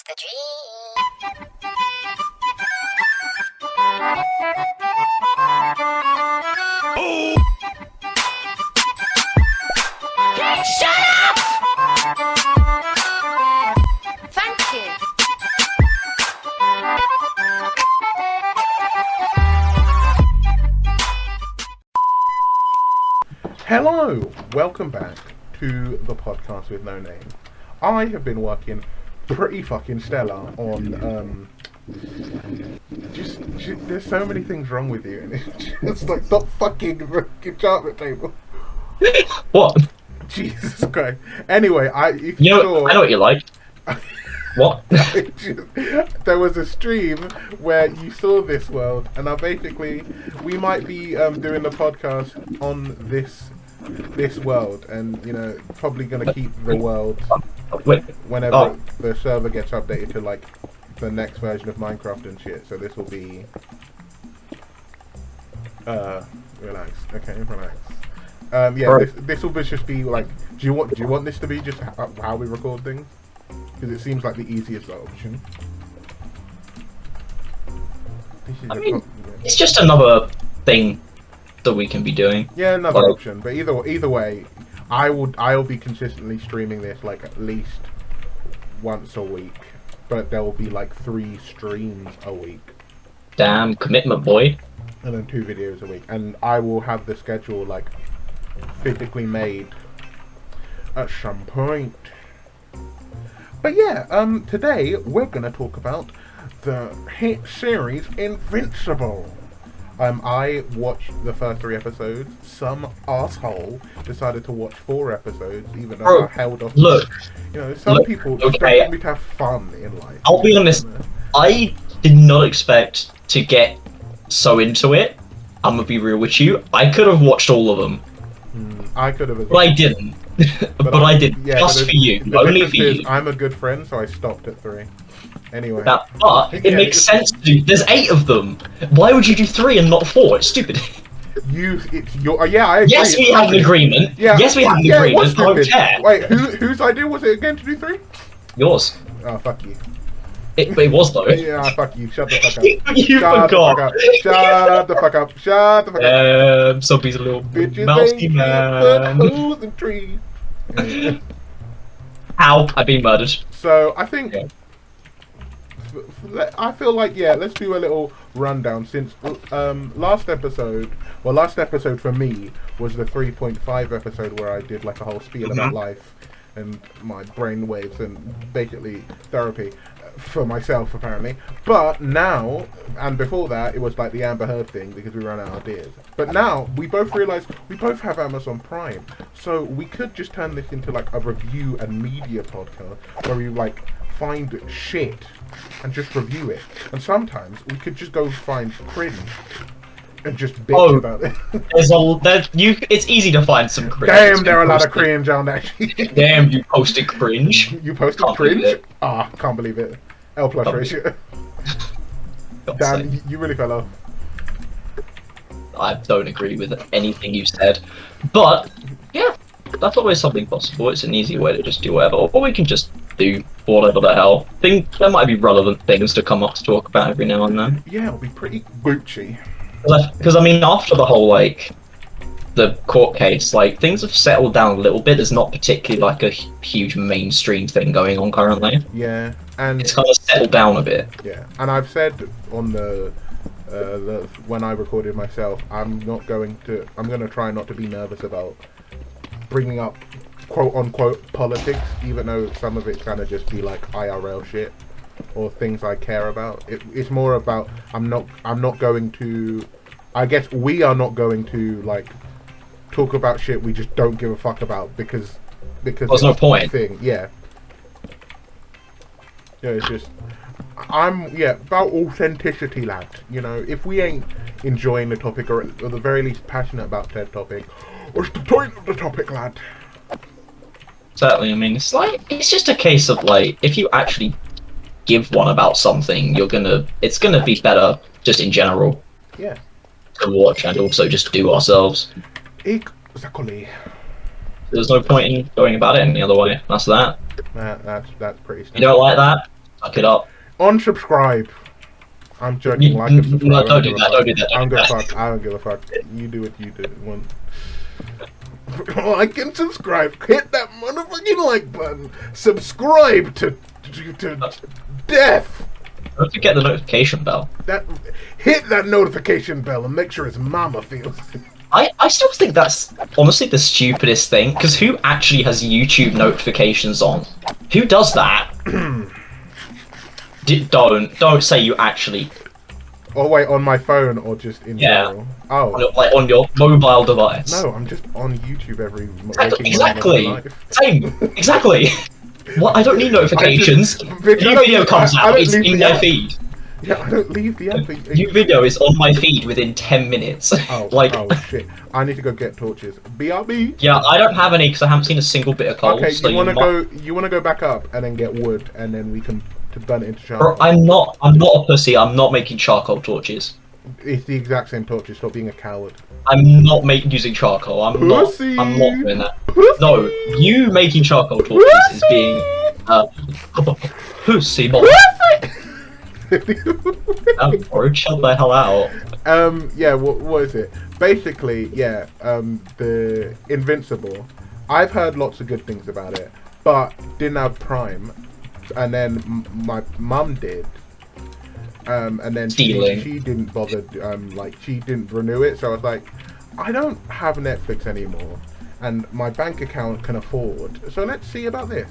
It's the dream. Oh! Shut up! Thank you. Hello! Welcome back to the podcast with no name. I have been working pretty fucking stellar on, just there's so many things wrong with you, and it's just like, stop fucking the enchantment table. What? Jesus Christ. Anyway, if You know, saw, I know what you like. What? there was a stream where you saw this world, and we might be doing the podcast on this world, and probably gonna keep the world Wait. whenever the server gets updated to like the next version of Minecraft and shit. So this will be relax. Okay, relax. This will just be like. Do you want this to be just how we record things? Because it seems like the easiest option. I mean, it's just another thing that we can be doing. Yeah, another option. But either way, I'll be consistently streaming this like at least once a week. But there will be like 3 streams a week. Damn commitment, boy. And then 2 videos a week. And I will have the schedule like physically made at some point. But yeah, today we're gonna talk about the hit series Invincible. I watched the first 3 episodes. Some asshole decided to watch 4 episodes, even though I held off. Look, some people just don't want me to have fun in life. I'll be honest. I did not expect to get so into it. I'm gonna be real with you. I could have watched all of them. I could have as But well. I didn't. but I did. Yeah, Just for you. The Only difference for is you. I'm a good friend, so I stopped at 3. Anyway. But it makes sense to do. There's 8 of them. Why would you do 3 and not 4? It's stupid. It's your. Yeah, I agree. Yes, we have an agreement. Yeah, yes, we have an agreement. I don't care. Wait, whose idea was it again to do 3? Yours. Oh, fuck you. It was though. Yeah, fuck you. Shut the fuck up. You Shut forgot. Shut the fuck up. Shut the fuck up. Sophie's a little Bitches mousy ain't man. but hoes and trees. Ow! I've been murdered. So I think. Yeah. I feel like let's do a little rundown since last episode for me was the 3.5 episode where I did like a whole spiel about life and my brain waves and basically therapy for myself apparently. But now, and before that, it was like the Amber Heard thing because we ran out of ideas. But now we both realize we both have Amazon Prime, so we could just turn this into like a review and media podcast where we like find shit and just review it. And sometimes we could just go find cringe and just bitch about it. It's easy to find some cringe. Damn, there are a lot of cringe on that shit. Damn, you posted cringe. You posted Can't believe cringe? it. Can't believe it. L plus Can't ratio. God's Damn, sake. you really fell off. I don't agree with anything you said, but yeah, that's always something possible. It's an easy way to just do whatever, or we can just do whatever the hell. There might be relevant things to come up to talk about every now and then. Yeah, it'll be pretty Gucci. Because I mean, after the whole the court case, things have settled down a little bit. There's not particularly a huge mainstream thing going on currently. Yeah, and It's kind of settled down a bit. yeah, and I've said on the when I recorded myself, I'm going to try not to be nervous about bringing up quote unquote politics, even though some of it kind of just be like IRL shit or things I care about. It's more about I'm not going to. I guess we are not going to talk about shit we just don't give a fuck about because There's no point. thing. Yeah, it's just about authenticity, lad. If we ain't enjoying the topic or at the very least passionate about said topic, what's the point of the topic, lad? Certainly, I mean, it's just a case of if you actually give one about something, it's gonna be better just in general. Yeah. To watch and also just do ourselves. Exactly. There's no point in going about it any other way. That's that. That's pretty You standard. don't like that? Suck it up. Unsubscribe. I'm joking. Like and subscribe. No, don't do that. Don't do that. I don't give a fuck. I don't give a fuck. You do what you do. Like and subscribe. Hit that motherfucking like button. Subscribe to death. Don't forget the notification bell. Hit that notification bell and make sure his mama feels. I still think that's honestly the stupidest thing, because who actually has YouTube notifications on? Who does that? Don't say you actually. Oh wait, on my phone or just in general? Oh, like on your mobile device. no, I'm just on YouTube every Exactly. moment of my life. Same. Exactly. What? I don't need notifications. New video comes out. It's in their feed. Yeah, I don't leave the app. New video is on my feed within 10 minutes. Oh, like, oh shit! I need to go get torches. BRB. yeah, I don't have any because I haven't seen a single bit of coal. Okay, so you wanna go? You wanna go back up and then get wood, and then we can to burn it into charcoal. Bro, I'm not a pussy. I'm not making charcoal torches. It's the exact same torches. Stop being a coward. I'm not using charcoal. I'm Pussy. not doing that. Pussy. No, you making charcoal torches is being pussy boy. Bro, chill the hell out. Yeah. What is it? Basically, yeah. The Invincible. I've heard lots of good things about it, but didn't have Prime, and then my mum did. And then she didn't bother. Like she didn't renew it, so I was like, I don't have Netflix anymore, and my bank account can afford. So let's see about this.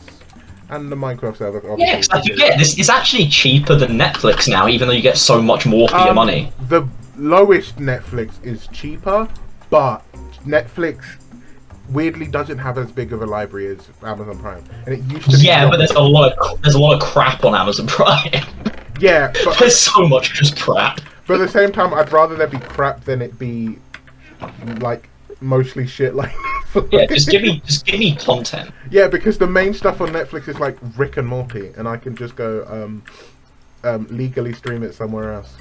And the Minecraft server. Yeah, I forget this is actually cheaper than Netflix now, even though you get so much more for your money. The lowest Netflix is cheaper, but Netflix weirdly doesn't have as big of a library as Amazon Prime, and it used to. Yeah, but there's a lot of crap on Amazon Prime. Yeah, but there's so much just crap. But at the same time, I'd rather there be crap than it be like mostly shit. Like yeah, just give me content. Yeah, because the main stuff on Netflix is like Rick and Morty, and I can just go legally stream it somewhere else.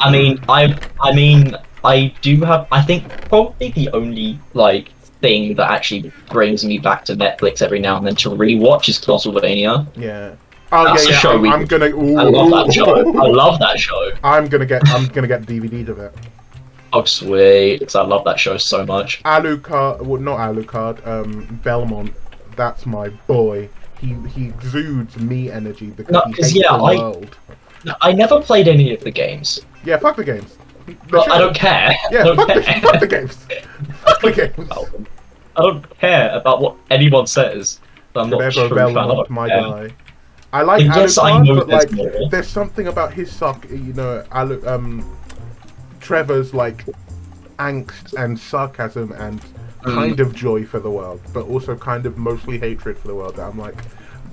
I mean, I do have. I think probably the only like thing that actually brings me back to Netflix every now and then to rewatch is Castlevania. Yeah. Oh That's yeah, yeah. a show I'm gonna. Ooh, I love that show. I love that show. I'm gonna get DVDs of it. Oh sweet, because I love that show so much. Alucard, well, not Alucard. Belmont. That's my boy. He exudes me energy because he hates the world. I never played any of the games. Yeah, fuck the games. Well, I don't care. Yeah, fuck the games. Fuck the games. I don't care about what anyone says. I'm not true Belmont, my guy. I like yes, Alucard, but like, there's something about his suck. You know, Trevor's like angst and sarcasm and kind of joy for the world, but also kind of mostly hatred for the world. That I'm like,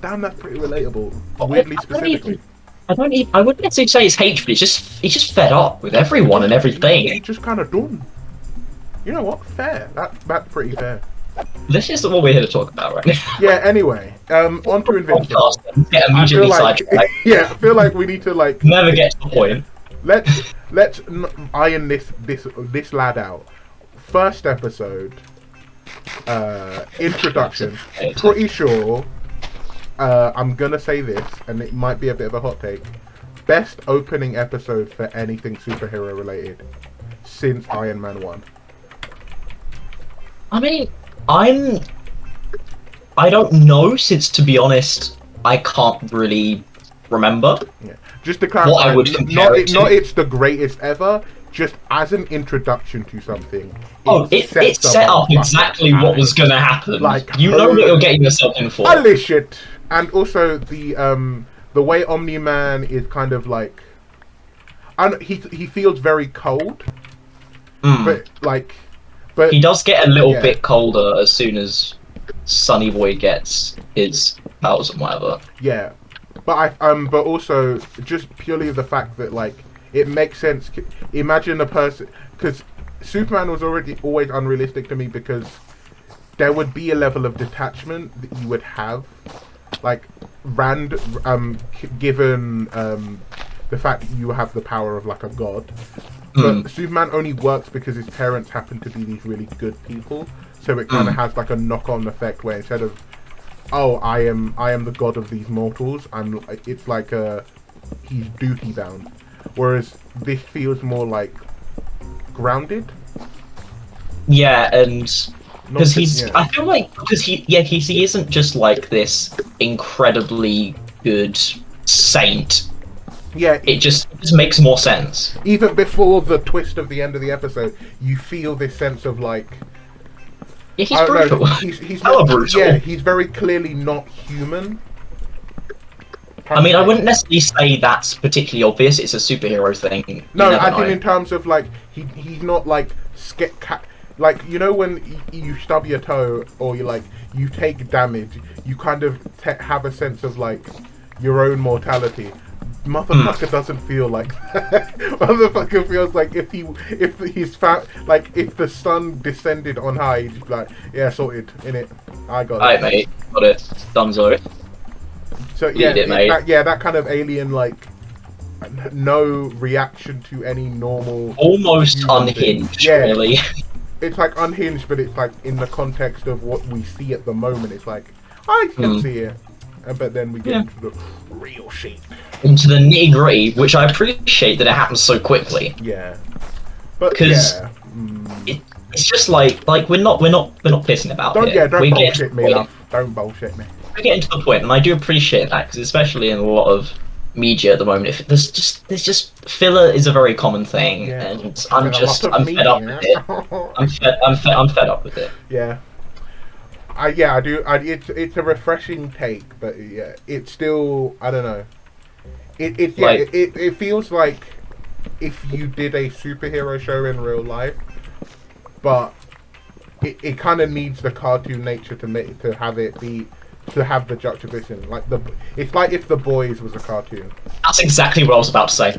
damn, that's pretty relatable. Weirdly specifically. I wouldn't necessarily say it's hatred. He's just fed up with everyone and everything. He's just kind of done. You know what? Fair. That's pretty fair. This is what we're here to talk about, right now. Yeah. Anyway, on to Invincible. Get immediately sidetracked. Yeah, I feel like we need to like never get to the point. Let's iron this lad out. First episode, introduction. Pretty sure. I'm gonna say this, and it might be a bit of a hot take. Best opening episode for anything superhero related since Iron Man 1. I mean, I don't know, since to be honest, I can't really remember. Yeah. Just to clarify, what I would compare not it's the greatest ever, just as an introduction to something. It set up exactly what was gonna happen. Like, you know what you're getting yourself in for. Holy shit! And also the way Omni-Man is kind of like, he feels very cold, but he does get a little bit colder as soon as Sunny Boy gets his powers and whatever. Yeah, but but also just purely the fact that like it makes sense. Imagine a person, because Superman was always unrealistic to me, because there would be a level of detachment that you would have, like given the fact that you have the power of like a god. But Superman only works because his parents happen to be these really good people, so it kind of has like a knock-on effect where instead of oh, I am the god of these mortals. It's like he's duty bound, whereas this feels more like grounded. Yeah, and Not because to- he's, yeah. I feel like because he isn't just like this incredibly good saint. Yeah, It just makes more sense. even before the twist of the end of the episode, you feel this sense of like Yeah, he's I don't brutal. know, he's Hella not, brutal. yeah, he's very clearly not human. I mean, I wouldn't necessarily say that's particularly obvious. It's a superhero thing. You No, never I think know. in terms of like he's not like like you know when you stub your toe or you take damage, you kind of have a sense of like your own mortality. Motherfucker doesn't feel like that. Motherfucker feels like if he's found, like if the sun descended on high, he'd just be like, yeah, sorted in it. I got it. Alright, mate. Got it. Dunzo. So yeah, Beat it, mate. that kind of alien like no reaction to any normal. Almost human thing. unhinged, Yeah. really. It's like unhinged, but it's like in the context of what we see at the moment. It's like I can see it, but then we get into the real shit. Into the nitty gritty, which I appreciate that it happens so quickly. Yeah, but Because yeah. it's just like we're not pissing about it. Don't We're getting to bullshit the me, point. love. Don't bullshit me. We're getting to the point, and I do appreciate that because especially in a lot of media at the moment, if there's just filler is a very common thing, Yeah. and I'm There's a lot of fed up media. with it. I'm fed up with it. Yeah. I do. It's a refreshing take, but yeah, it's still. I don't know. It feels like if you did a superhero show in real life, but it kind of needs the cartoon nature to have the juxtaposition. It's like if The Boys was a cartoon. That's exactly what I was about to say.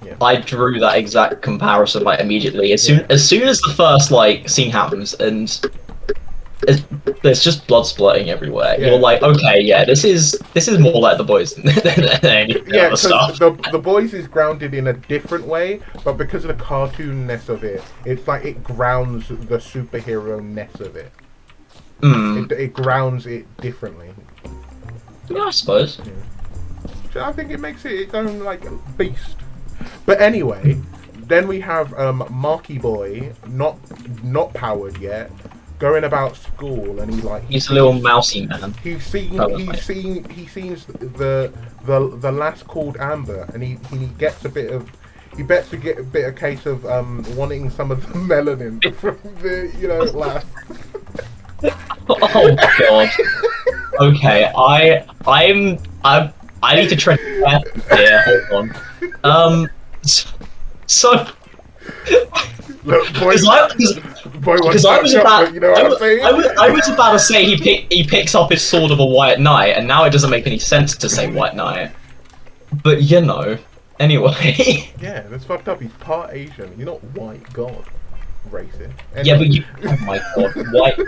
Yeah. I drew that exact comparison like immediately as soon as the first like scene happens and there's just blood splurting everywhere. Yeah. You're like, okay, yeah, this is more like The Boys than any Yeah, other stuff. the Boys is grounded in a different way, but because of the cartoonness of it, it's like it grounds the superhero-ness of it. It grounds it differently. Yeah, I suppose. So I think it makes it its own like beast. But anyway, then we have Marky Boy, not powered yet, going about school, and He's a little mousy man. He's sees the last called Amber, and he gets a bit of. He bets to get a bit of case of wanting some of the melanin from the last. Oh god. Okay, I need to tread carefully here. Hold on. So. Look, boy, Because I was about, you know what I'm saying? I was about to say he picks up his sword of a white knight, and now it doesn't make any sense to say white knight. But anyway. Yeah, that's fucked up. He's part Asian. He's not white god. Racist. Yeah, but oh my god, white.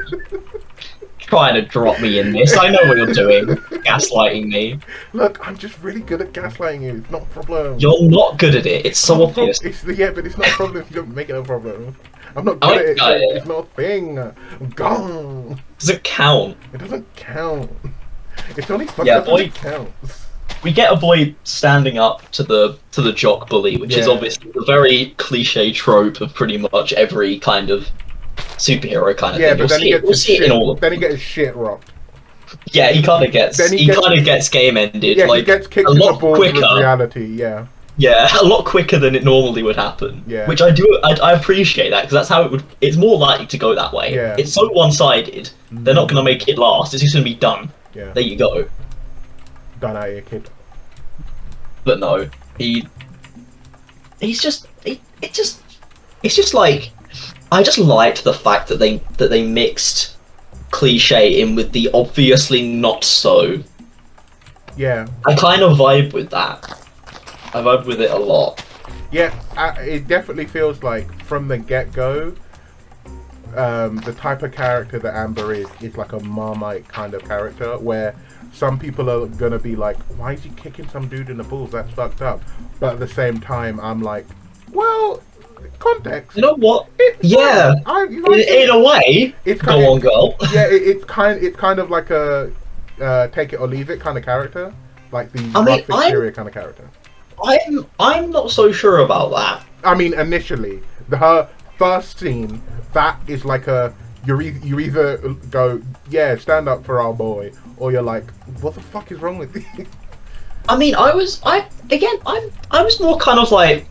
Trying to drop me in this. I know what you're doing. Gaslighting me. Look, I'm just really good at gaslighting you. It's not a problem. You're not good at it. It's so obvious. Yeah, but it's not a problem if you don't make it a problem. I'm not good at it. So it's not a thing. I'm gone. Does it count? It doesn't count. It's only fucked Yeah, up boy. if it counts. We get a boy standing up to the jock bully, which is obviously a very cliche trope of pretty much every kind of superhero kind of Yeah, thing. but then You'll see it in all of them. Then he gets his shit rocked. Yeah, he kind of gets game ended. Yeah, like, he gets kicked a in the lot balls with quicker. reality. Yeah. Yeah, a lot quicker than it normally would happen. Yeah. Which I appreciate that because that's how it would. It's more likely to go that way. Yeah. It's so one-sided. They're not gonna make it last. It's just gonna be done. Yeah. There you go. Done out here, kid. But no, it's just like I just liked the fact that they mixed cliche in with the obviously not so. Yeah. I kind of vibe with that. I vibe with it a lot. Yeah, it definitely feels like from the get-go, the type of character that Amber is like a Marmite kind of character, where some people are gonna be like, why is he kicking some dude in the balls? That's fucked up. But at the same time, I'm like, well, context. You know what? It's Yeah, fine. in a way. It's Go on, girl. Yeah, it's kind of like a take it or leave it kind of character, like the I mean, rough exterior kind of character. I'm not so sure about that. I mean, initially, her first scene, that is like you either go, yeah, stand up for our boy, or you're like, what the fuck is wrong with you? I mean, I was more kind of like,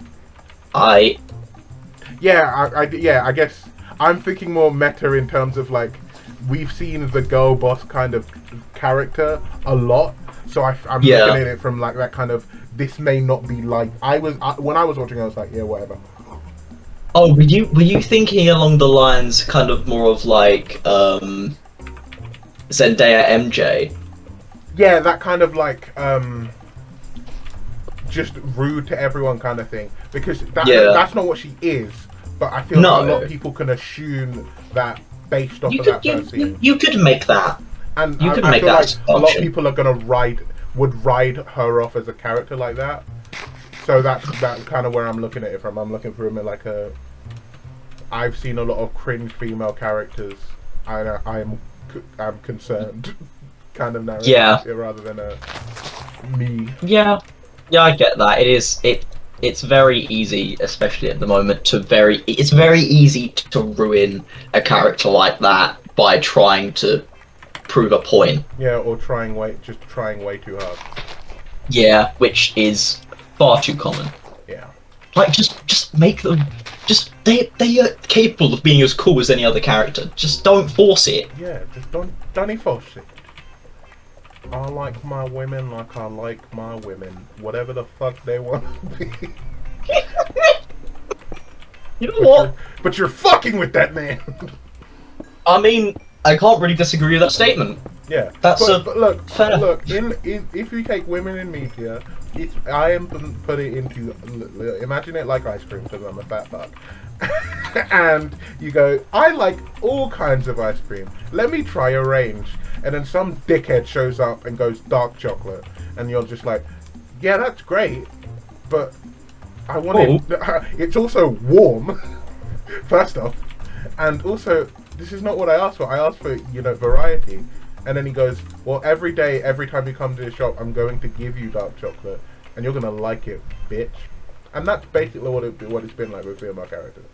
Yeah, I guess I'm thinking more meta in terms of like, we've seen the girl boss kind of character a lot, so I'm looking at it from like that kind of, this may not be like, when I was watching, I was like, yeah, whatever. Oh, were you thinking along the lines kind of more of like Zendaya MJ? Yeah, that kind of like just rude to everyone kind of thing, because that's not what she is, but I feel like a lot of people can assume that based off of that first scene. You could make that. And you could I make feel that like a lot of people are gonna would ride her off as a character like that. So that's kind of where I'm looking at it from. I'm looking for him like I've seen a lot of cringe female characters. I'm concerned kind of narrative, rather than me. Yeah, I get that. It's very easy, especially at the moment, it's very easy to ruin a character like that by trying to prove a point. Yeah, or trying way too hard. Yeah, which is far too common. Yeah. Like, just make them. They are capable of being as cool as any other character. Just don't force it. Yeah, just don't force it. I like my women like I like my women. Whatever the fuck they want to be. You know what? But you're fucking with that man. I mean, I can't really disagree with that statement. Yeah, but look, fair. Look. If you take women in media, I am put it into. Imagine it like ice cream, because I'm a fat fuck. And you go, I like all kinds of ice cream. Let me try a range. And then some dickhead shows up and goes dark chocolate, and you're just like, yeah, that's great, but I want it. It's also warm. First off, and also this is not what I asked for. I asked for variety. And then he goes, well, every day, every time you come to the shop, I'm going to give you dark chocolate, and you're gonna like it, bitch. And that's basically what it's been like with female characters.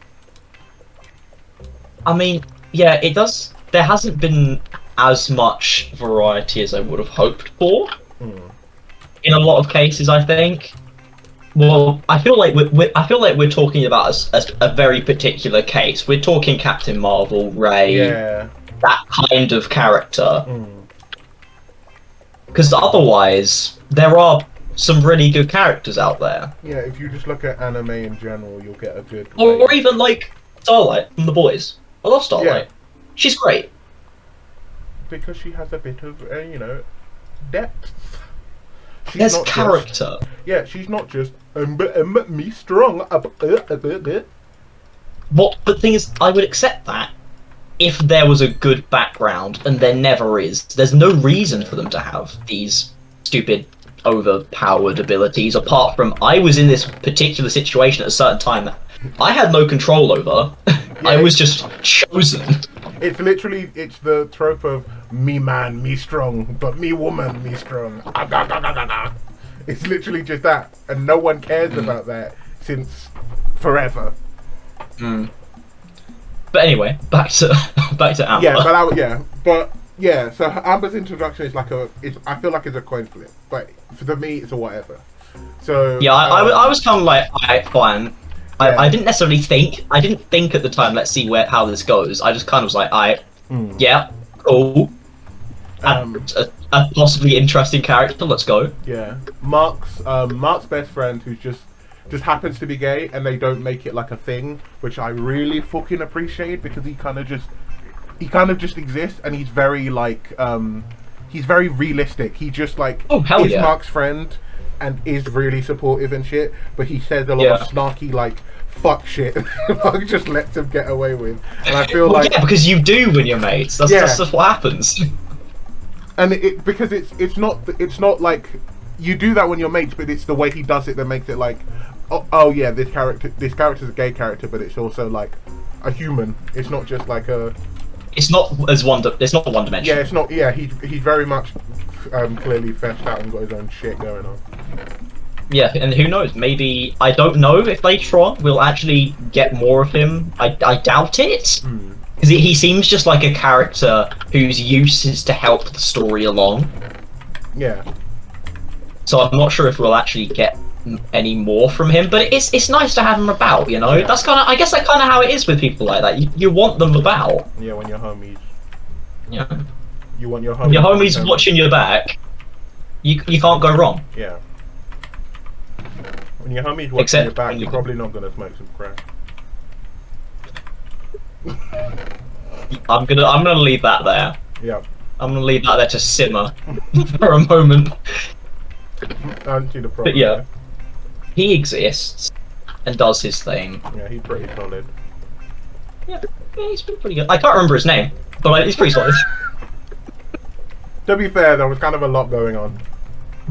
I mean, yeah, it does. There hasn't been as much variety as I would have hoped for. In a lot of cases, I think. Well, I feel like we're talking about a very particular case. We're talking Captain Marvel, Rey. Yeah. That kind of character. Because otherwise, there are some really good characters out there. Yeah, if you just look at anime in general, you'll get a good. Or even like Starlight from The Boys. I love Starlight. Yeah. She's great. Because she has a bit of, depth. There's character. She's not just me strong. But the thing is, I would accept that if there was a good background, and there never is. There's no reason for them to have these stupid, overpowered abilities, apart from I was in this particular situation at a certain time that I had no control over. I was just chosen. It's literally, it's the trope of me man, me strong, but me woman, me strong. It's literally just that, and no one cares about that since forever. But anyway, back to Amber. So Amber's introduction is I feel like it's a coin flip, but for me, it's a whatever. So yeah, I was kind of like, alright, fine. I didn't necessarily think. I didn't think at the time. Let's see how this goes. I just kind of was like, yeah, cool. A possibly interesting character. Let's go. Yeah, Mark's best friend, who's just happens to be gay, and they don't make it like a thing, which I really fucking appreciate, because he kind of just exists, and he's very he's very realistic. He just is Mark's friend and is really supportive and shit, but he says a lot of snarky fuck shit. Mark just lets him get away with, and I feel because you do when you're mates. That's just what happens. And because it's not like you do that when you're mates, but it's the way he does it that makes it like, oh yeah, this character's a gay character, but it's also like a human. It's not just like a. It's not one dimensional. Yeah, it's not. Yeah, he's very much clearly fleshed out and got his own shit going on. Yeah, and who knows? Maybe I don't know if later on we'll actually get more of him. I doubt it, because he seems just like a character whose use is to help the story along. Yeah. So I'm not sure if we'll actually get any more from him. But it's nice to have him about. You know, that's kind of I guess that's kind of how it is with people like that. You want them about. Yeah, when your homies. Yeah. You want your homies. Your homies watching your back. You can't go wrong. Yeah. When your homies watching your back, you're probably not gonna smoke some crack. I'm gonna leave that there. Yeah. I'm gonna leave that there to simmer for a moment. I don't see the problem. But yeah, he exists and does his thing. Yeah, he's pretty solid. Yeah, he's been pretty good. I can't remember his name, but he's pretty solid. To be fair, there was kind of a lot going on.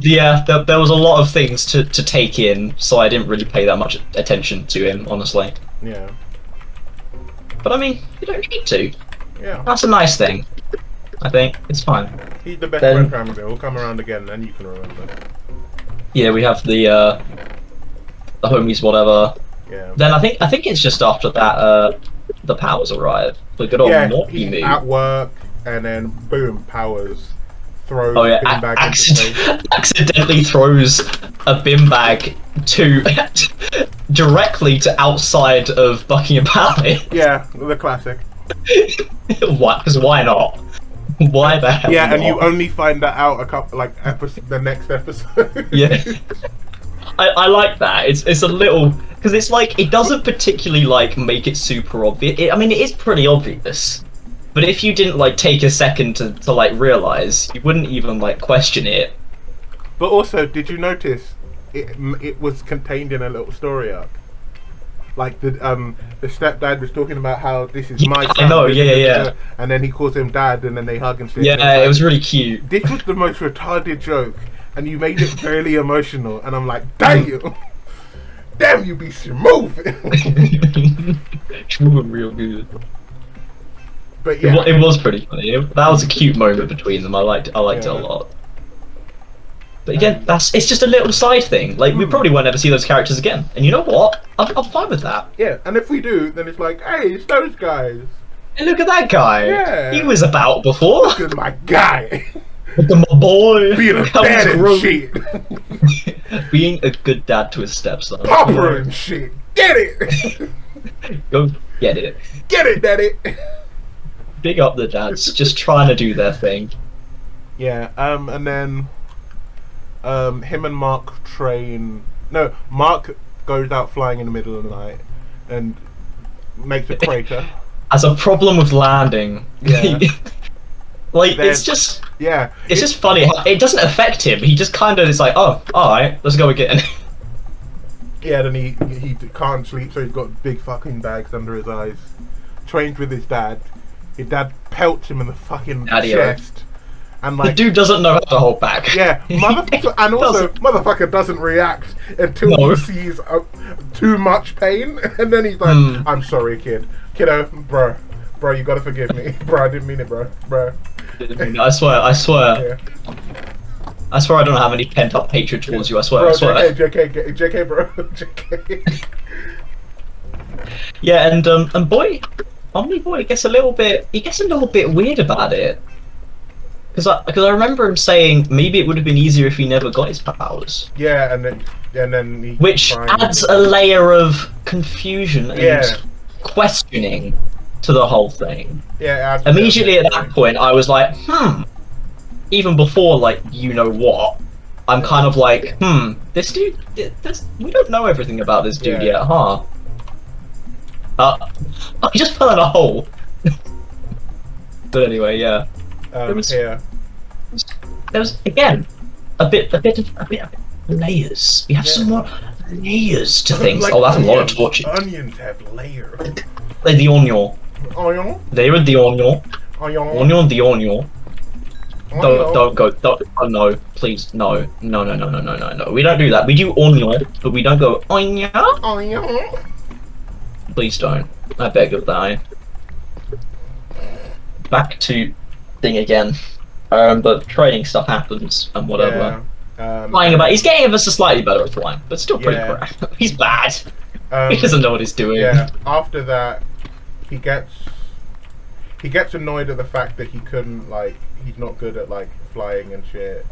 Yeah, there was a lot of things to take in, so I didn't really pay that much attention to him, honestly. Yeah. But I mean, you don't need to. Yeah. That's a nice thing. I think it's fine. He's the best friend family. We'll come around again, then you can remember. Yeah, we have the homies, whatever. Yeah. Then I think it's just after that the powers arrive. The good old Morty move. At work, and then boom, powers. Throws Oh yeah, bin bag into space. accidentally throws a bin bag to directly to outside of Buckingham Palace. Yeah, the classic. Why? Because why not? Why the hell? Yeah, not? and you only find that out a couple the next episode. Yeah. I like that. It's a little because it's like it doesn't particularly like make it super obvious. I mean, it is pretty obvious. But if you didn't like take a second to like realize, you wouldn't even like question it. But also, did you notice it was contained in a little story arc? Like the stepdad was talking about how this is my son. I know, yeah. And then he calls him dad, and then they hug and shit. Yeah, it was really cute. This was the most retarded joke, and you made it fairly emotional. And I'm like, damn, damn, you be smooth. Smooth real good. But yeah, it was pretty funny. That was a cute moment between them. I liked it a lot. But again, it's just a little side thing. Like we probably won't ever see those characters again. And you know what? I'm fine with that. Yeah, and if we do, then it's like, hey, it's those guys. Hey, look at that guy. Yeah. He was about before. Look at my guy. Look at my boy. Being a dad and shit. Being a good dad to his stepson. Papa and shit. Get it. Go get it. Get it, daddy. Big up the dads, just trying to do their thing. Yeah, and then him and Mark train. No, Mark goes out flying in the middle of the night and makes a crater. Has a problem with landing. Yeah. Like Then, it's just it's just funny. It doesn't affect him. He just kind of is like, oh, all right, let's go again. Yeah, then he can't sleep, so he's got big fucking bags under his eyes. Trains with his dad. His dad pelts him in the fucking chest, and like the dude doesn't know how to hold back. Yeah, motherfucker, and also motherfucker doesn't react until he sees too much pain, and then he's like, "I'm sorry, kiddo, bro, you gotta forgive me, bro. I didn't mean it, bro." I swear. Yeah. I swear I don't have any pent up hatred towards you. I swear. Bro, I swear. JK, bro, JK. Yeah, and boy. Omni Boy gets a little bit weird about it, because I remember him saying maybe it would have been easier if he never got his powers. Yeah, and then he which adds a layer of confusion and questioning to the whole thing. Yeah. Immediately at that point, I was like, Even before like you know what, I'm kind of like, this dude. We don't know everything about this dude yet, huh? I just fell in a hole. But anyway, yeah. There was again a bit of layers. We have some more layers to things. Like that's a lot of torches. Onions have layers. Like the onion. Onion. They were the onion. Onion the onion. Don't go. Oh no, please, no. We don't do that. We do onion, but we don't go onion. Onion. Please don't. I beg of thee. Back to thing again. But training stuff happens and whatever. Yeah. Flying about, he's getting ever so slightly better at flying, but still pretty Yeah. crap. He's bad. Um, He doesn't know what he's doing. Yeah. After that, he gets annoyed at the fact that he couldn't he's not good at flying and shit.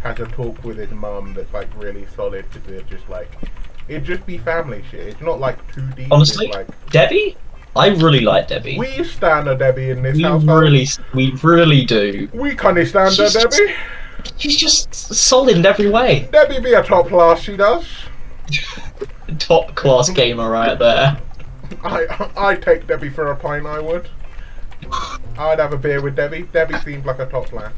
Has a talk with his mum that's really solid because they're just it'd just be family shit. It's not too deep. Honestly, It's, Debbie, I really like Debbie. we stand a Debbie in this We household. really do. We can't stand a She's Debbie. She's just solid in every way. Debbie be a top class. She does. Top class gamer right there. I take Debbie for a pint. I would. I'd have a beer with Debbie. Debbie seems like a top class.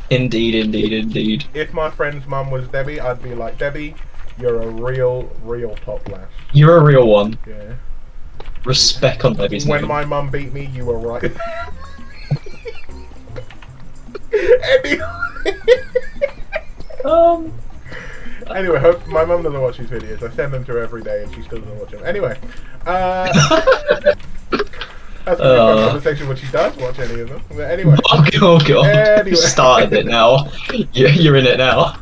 Indeed. If my friend's mum was Debbie, I'd be like, Debbie, you're a real top class. You're a real one. Yeah. Respect on Debbie's When name. my mum beat me, you were right. Um, Anyway, my mum doesn't watch these videos. I send them to her every day, and she still doesn't watch them. Anyway, that's gonna be a fun conversation when she does watch any of them. But anyway, oh god. Anyway. You started it now. You're in it now.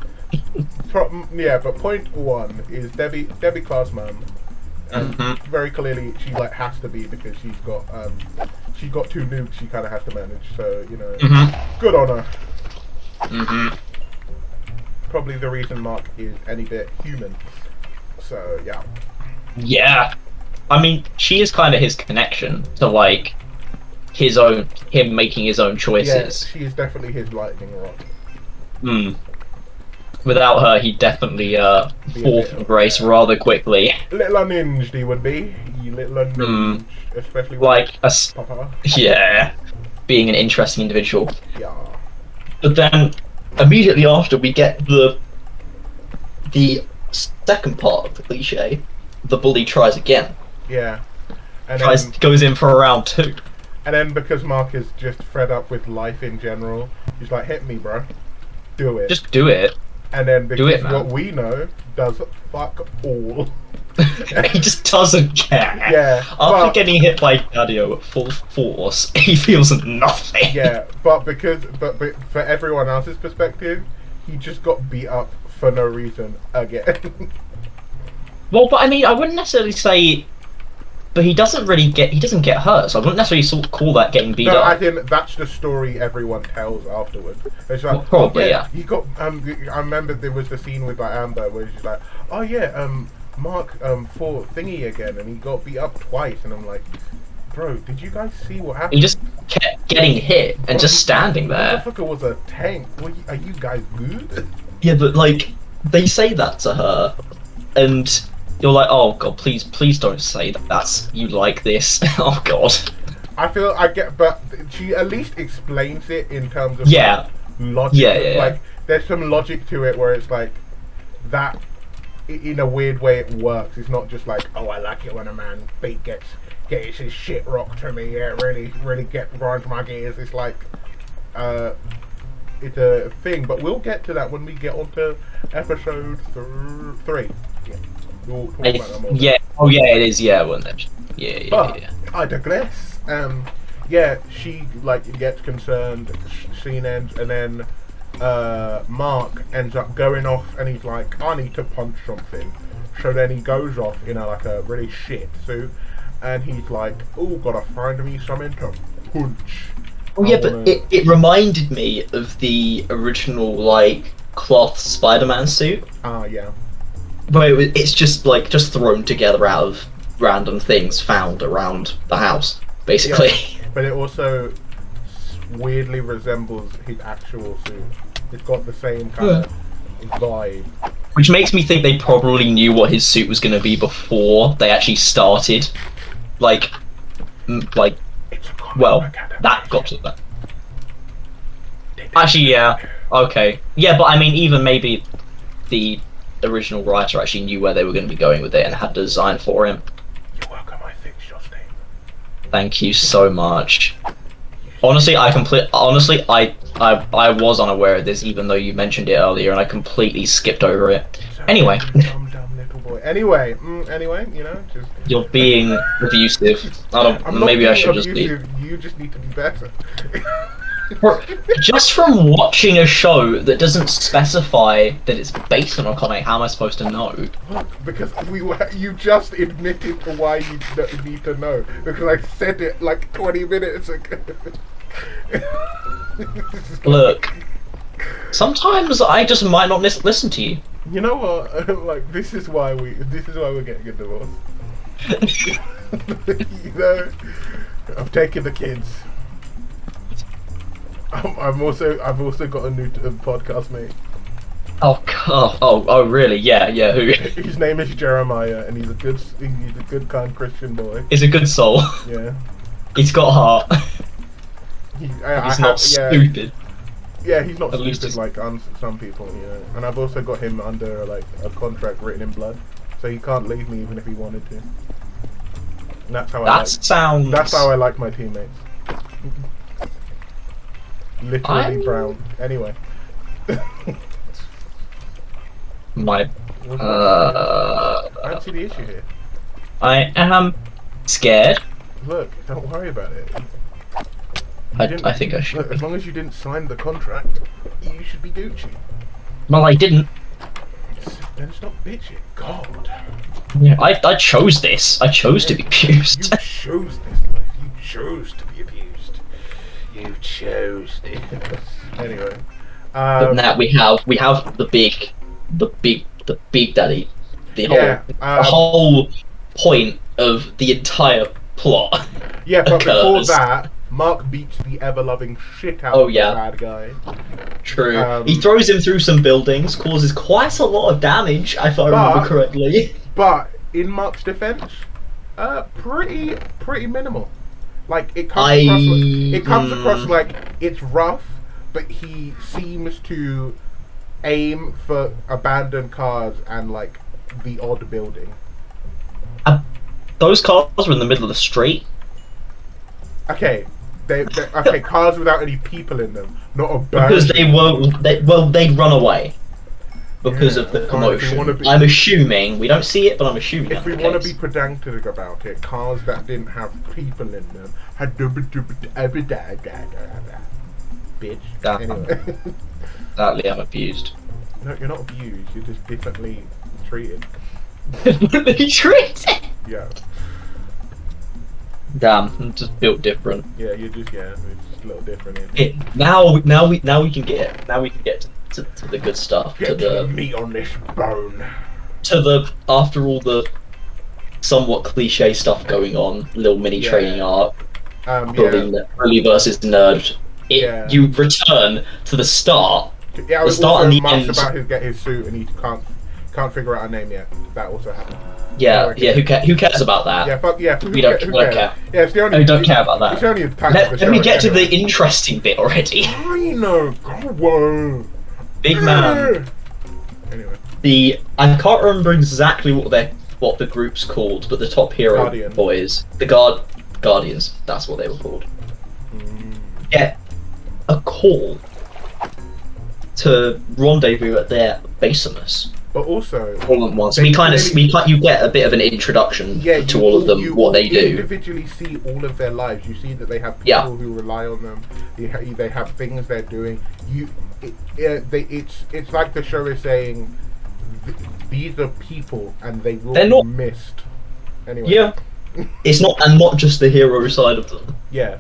yeah. But point one is Debbie class mum. Very clearly, she has to be because she's got two nukes. She kind of has to manage. So good on her. Probably the reason Mark is any bit human. So yeah. Yeah. I mean, she is kind of his connection to him making his own Yeah, choices. she is definitely his lightning rod. Without her, he'd definitely fall from grace rather quickly. Little unhinged he would be. You little unhinged. Especially with Papa. Yeah, being an interesting individual. Yeah. But then, immediately after, we get the second part of the cliche. The bully tries again. Yeah. And Goes in for a round 2. And then because Mark is just fed up with life in general, he's like, hit me, bro. Do it. Just do it. And then because do it, man. what we know does fuck all. He just doesn't care. Yeah. After getting hit by Daddio at full force, he feels nothing. Yeah, but for everyone else's perspective, he just got beat up for no reason again. Well, but I mean, I wouldn't necessarily say. But he doesn't get hurt, so I wouldn't necessarily call that getting beat No, up. I think that's the story everyone tells afterwards. It's like, Well, probably, yeah. He got. I remember there was the scene with Amber where she's like, oh yeah, Mark fought Thingy again, and he got beat up twice, and I'm like, bro, did you guys see what happened? He just kept getting hit and just standing there. The motherfucker was a tank. Are you guys good? Yeah, but they say that to her, and you're like, oh god, please don't say that. That's you like this. Oh god. I get, but she at least explains it in terms of logic. Yeah. There's some logic to it where it's that. In a weird way, it works. It's not just oh, I like it when a man gets his shit rocked to me. Yeah, really grind my gears. It's it's a thing. But we'll get to that when we get onto episode 3. Yeah, we'll talk about that more. Yeah. Oh yeah, it is. Yeah, wasn't it? Yeah. But I digress. Yeah, she gets concerned. Scene ends, and then Mark ends up going off, and he's like, I need to punch something. So then he goes off in a really shit suit, and he's like, oh, gotta find me something to punch. Oh yeah, but it reminded me of the original cloth Spider-Man suit. Yeah. Where it's just thrown together out of random things found around the house, basically. Yeah, but it also weirdly resembles his actual suit. It's got the same kind of vibe. Which makes me think they probably knew what his suit was going to be before they actually started. That got to that. Actually, yeah. Okay. Yeah, but I mean, even maybe the original writer actually knew where they were going to be going with it and had a design for him. You're welcome, I fixed your name. Thank you so much. Honestly, I was unaware of this, even though you mentioned it earlier, and I completely skipped over it. Anyway. Dumb little boy. Anyway, just... You're being abusive. I'm not maybe being I should just abusive. leave. You just need to be better. Just from watching a show that doesn't specify that it's based on a comic, how am I supposed to know? Because you just admitted to why you need to know. Because I said it like 20 minutes ago. Look, sometimes I just might not listen to you. You know what? Like this is why we're getting a divorce. You know, I've taken the kids. I've also got a new podcast mate. Oh, really? Yeah. Who? His name is Jeremiah, and he's a good, kind Christian boy. He's a good soul. Yeah. He's got heart. He's not stupid. Yeah, he's not At least stupid like some people, you know. And I've also got him under like a contract written in blood, so he can't leave me even if he wanted to. And that's how That's how I like my teammates. Literally brown. Anyway. I don't see the issue here. I am scared. Look, don't worry about it. I think I should. Look, as long as you didn't sign the contract, you should be Gucci. Well, I didn't. Then stop bitching. God. Yeah, I chose this. I chose to be abused. You chose this life. You chose to be abused. You chose this. Anyway. But now we have the big daddy. The whole point of the entire plot. Yeah, but occurs. before that, Mark beats the ever-loving shit out of the bad guy. True. He throws him through some buildings, causes quite a lot of damage, if I remember correctly. But in Mark's defense, pretty minimal. Like it comes across like it's rough, but he seems to aim for abandoned cars and like the odd building. Those cars were in the middle of the street. Okay, okay, cars without any people in them, not a bird. Because they'd run away because of the commotion. I'm assuming we don't see it, but I'm assuming. If we want to be pedantic about it, cars that didn't have people in them had bitch. Anyway. Sadly, I'm abused. No, you're not abused. You're just differently treated. Differently treated. Yeah. Damn, I'm just built different. Yeah, you're just it's just a little different. Now we can get to the good stuff. Get to the meat on this bone. After all the somewhat cliche stuff going on, little mini training arc, building bully versus nerd. You return to the start. Yeah, the start and the end. About his suit, and he can't figure out a name yet. That also happened. Yeah. Who cares about that? Yeah, fuck yeah. We don't care. Yeah, it's the only. We don't care about that. It's only a Let me get to the interesting bit already. I know. Go on. Big man. Anyway. I can't remember exactly what the group's called, but the top hero boys, the Guardians. That's what they were called. Get a call to rendezvous at their basemus. But also, all at once. You get a bit of an introduction to all of them, what they do. You individually see all of their lives. You see that they have people who rely on them. They have things they're doing. It's like the show is saying, these are people and they will be missed. Anyway. Yeah. It's not just the hero side of them. Yeah.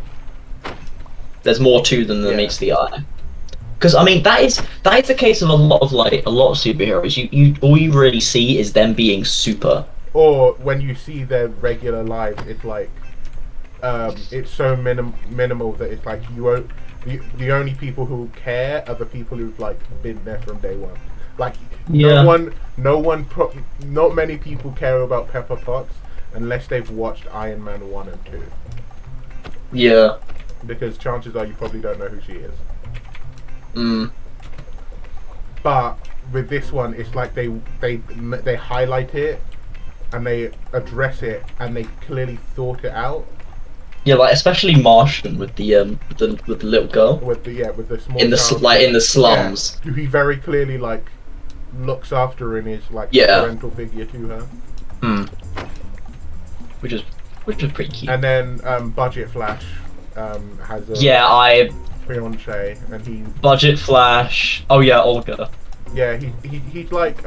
There's more to them than meets the eye. Because I mean that is the case of a lot of superheroes. You all you really see is them being super. Or when you see their regular lives, it's like it's so minimal that it's like the only people who care are the people who've like been there from day one. Like not many people care about Pepper Potts unless they've watched Iron Man 1 and 2. Yeah. Because chances are you probably don't know who she is. But with this one, it's like they highlight it and they address it and they clearly thought it out. Yeah, like especially Martian with the little girl. With the small in the slums. Who he very clearly like looks after and is like a parental figure to her. Which is pretty cute. And then Budget Flash has a fiance, and Budget Flash. Oh yeah, Olga. he's like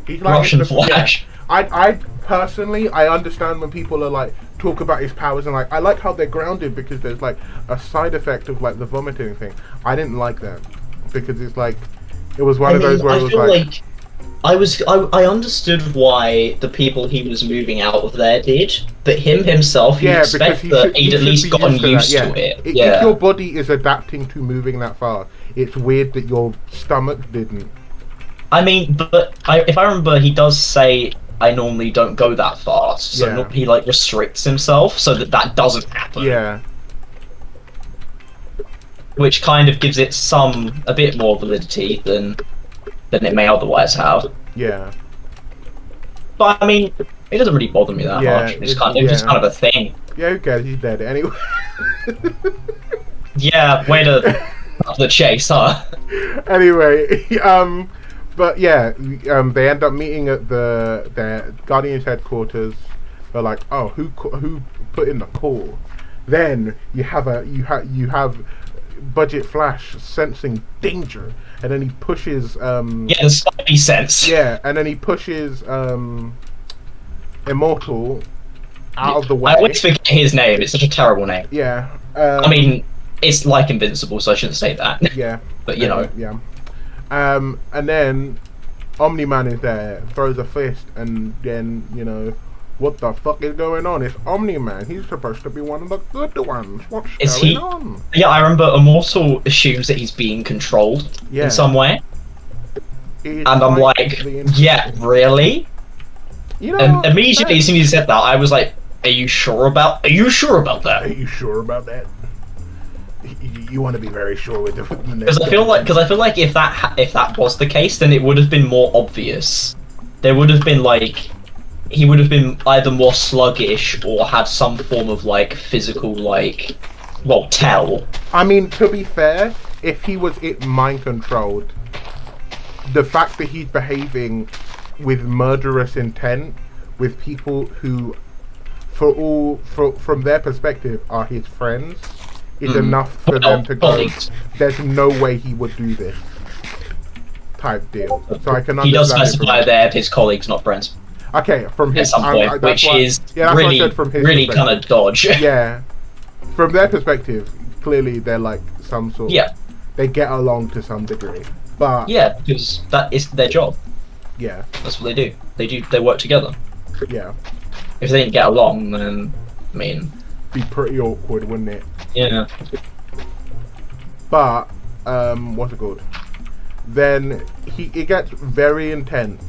he's like Russian it's the- Flash. I personally I understand when people are like talk about his powers and like I like how they're grounded because there's like a side effect of like the vomiting thing. I didn't like that because it's like it was one of those where I it was feel like I understood why the people he was moving out of there did, but himself, you expect that he'd at least gotten used to it. If Yeah. your body is adapting to moving that far, it's weird that your stomach didn't. I mean, but if I remember, he does say, I normally don't go that fast, so Yeah. he like restricts himself so that doesn't happen. Yeah. Which kind of gives it a bit more validity than it may otherwise have. Yeah. But I mean, it doesn't really bother me that Yeah, much. It's it's- just yeah. kind of a thing. Yeah, who cares? He's dead anyway. Yeah, way to up the chase, huh? Anyway, but yeah, they end up meeting at their Guardians headquarters. They're like, oh, who put in the call? Then you have Budget Flash sensing danger, and then he pushes Yeah, the Spidey sense. yeah, and then he pushes Immortal out of the way. I always forget his name. It's such a terrible name. Yeah. I mean, it's like Invincible, so I shouldn't say that. Yeah. But you know. Yeah. And then Omni-Man is there, throws a fist, and then, you know, what the fuck is going on? It's Omni-Man. He's supposed to be one of the good ones. What's going on? Yeah, I remember Immortal assumes that he's being controlled Yeah. in some way. He's And I'm like, yeah, really? You know, And immediately as soon as he said that, I was like, are you sure about Are that? you sure about that? You want to be very sure with the Because I feel like if that was the case, then it would have been more obvious. There would have been like, he would have been either more sluggish or had some form of like physical like, well, tell. I mean, to be fair, if he was mind controlled, the fact that he's behaving with murderous intent with people who, from their perspective, are his friends, is enough for them to go, colleagues. there's no way he would do this type deal. So I can understand. He does it from specify there his colleagues, not friends, Okay, from at his some point, that's which why- is yeah, that's what I really, said from his really perspective. kind of dodge. Yeah, from their perspective, clearly they're like some sort. Yeah, They get along to some degree, but yeah, because that is their job. yeah, That's what they do. They work together. yeah, If they didn't get along, then I mean, be pretty awkward, wouldn't it? yeah. But what's it called? Then it gets very intense.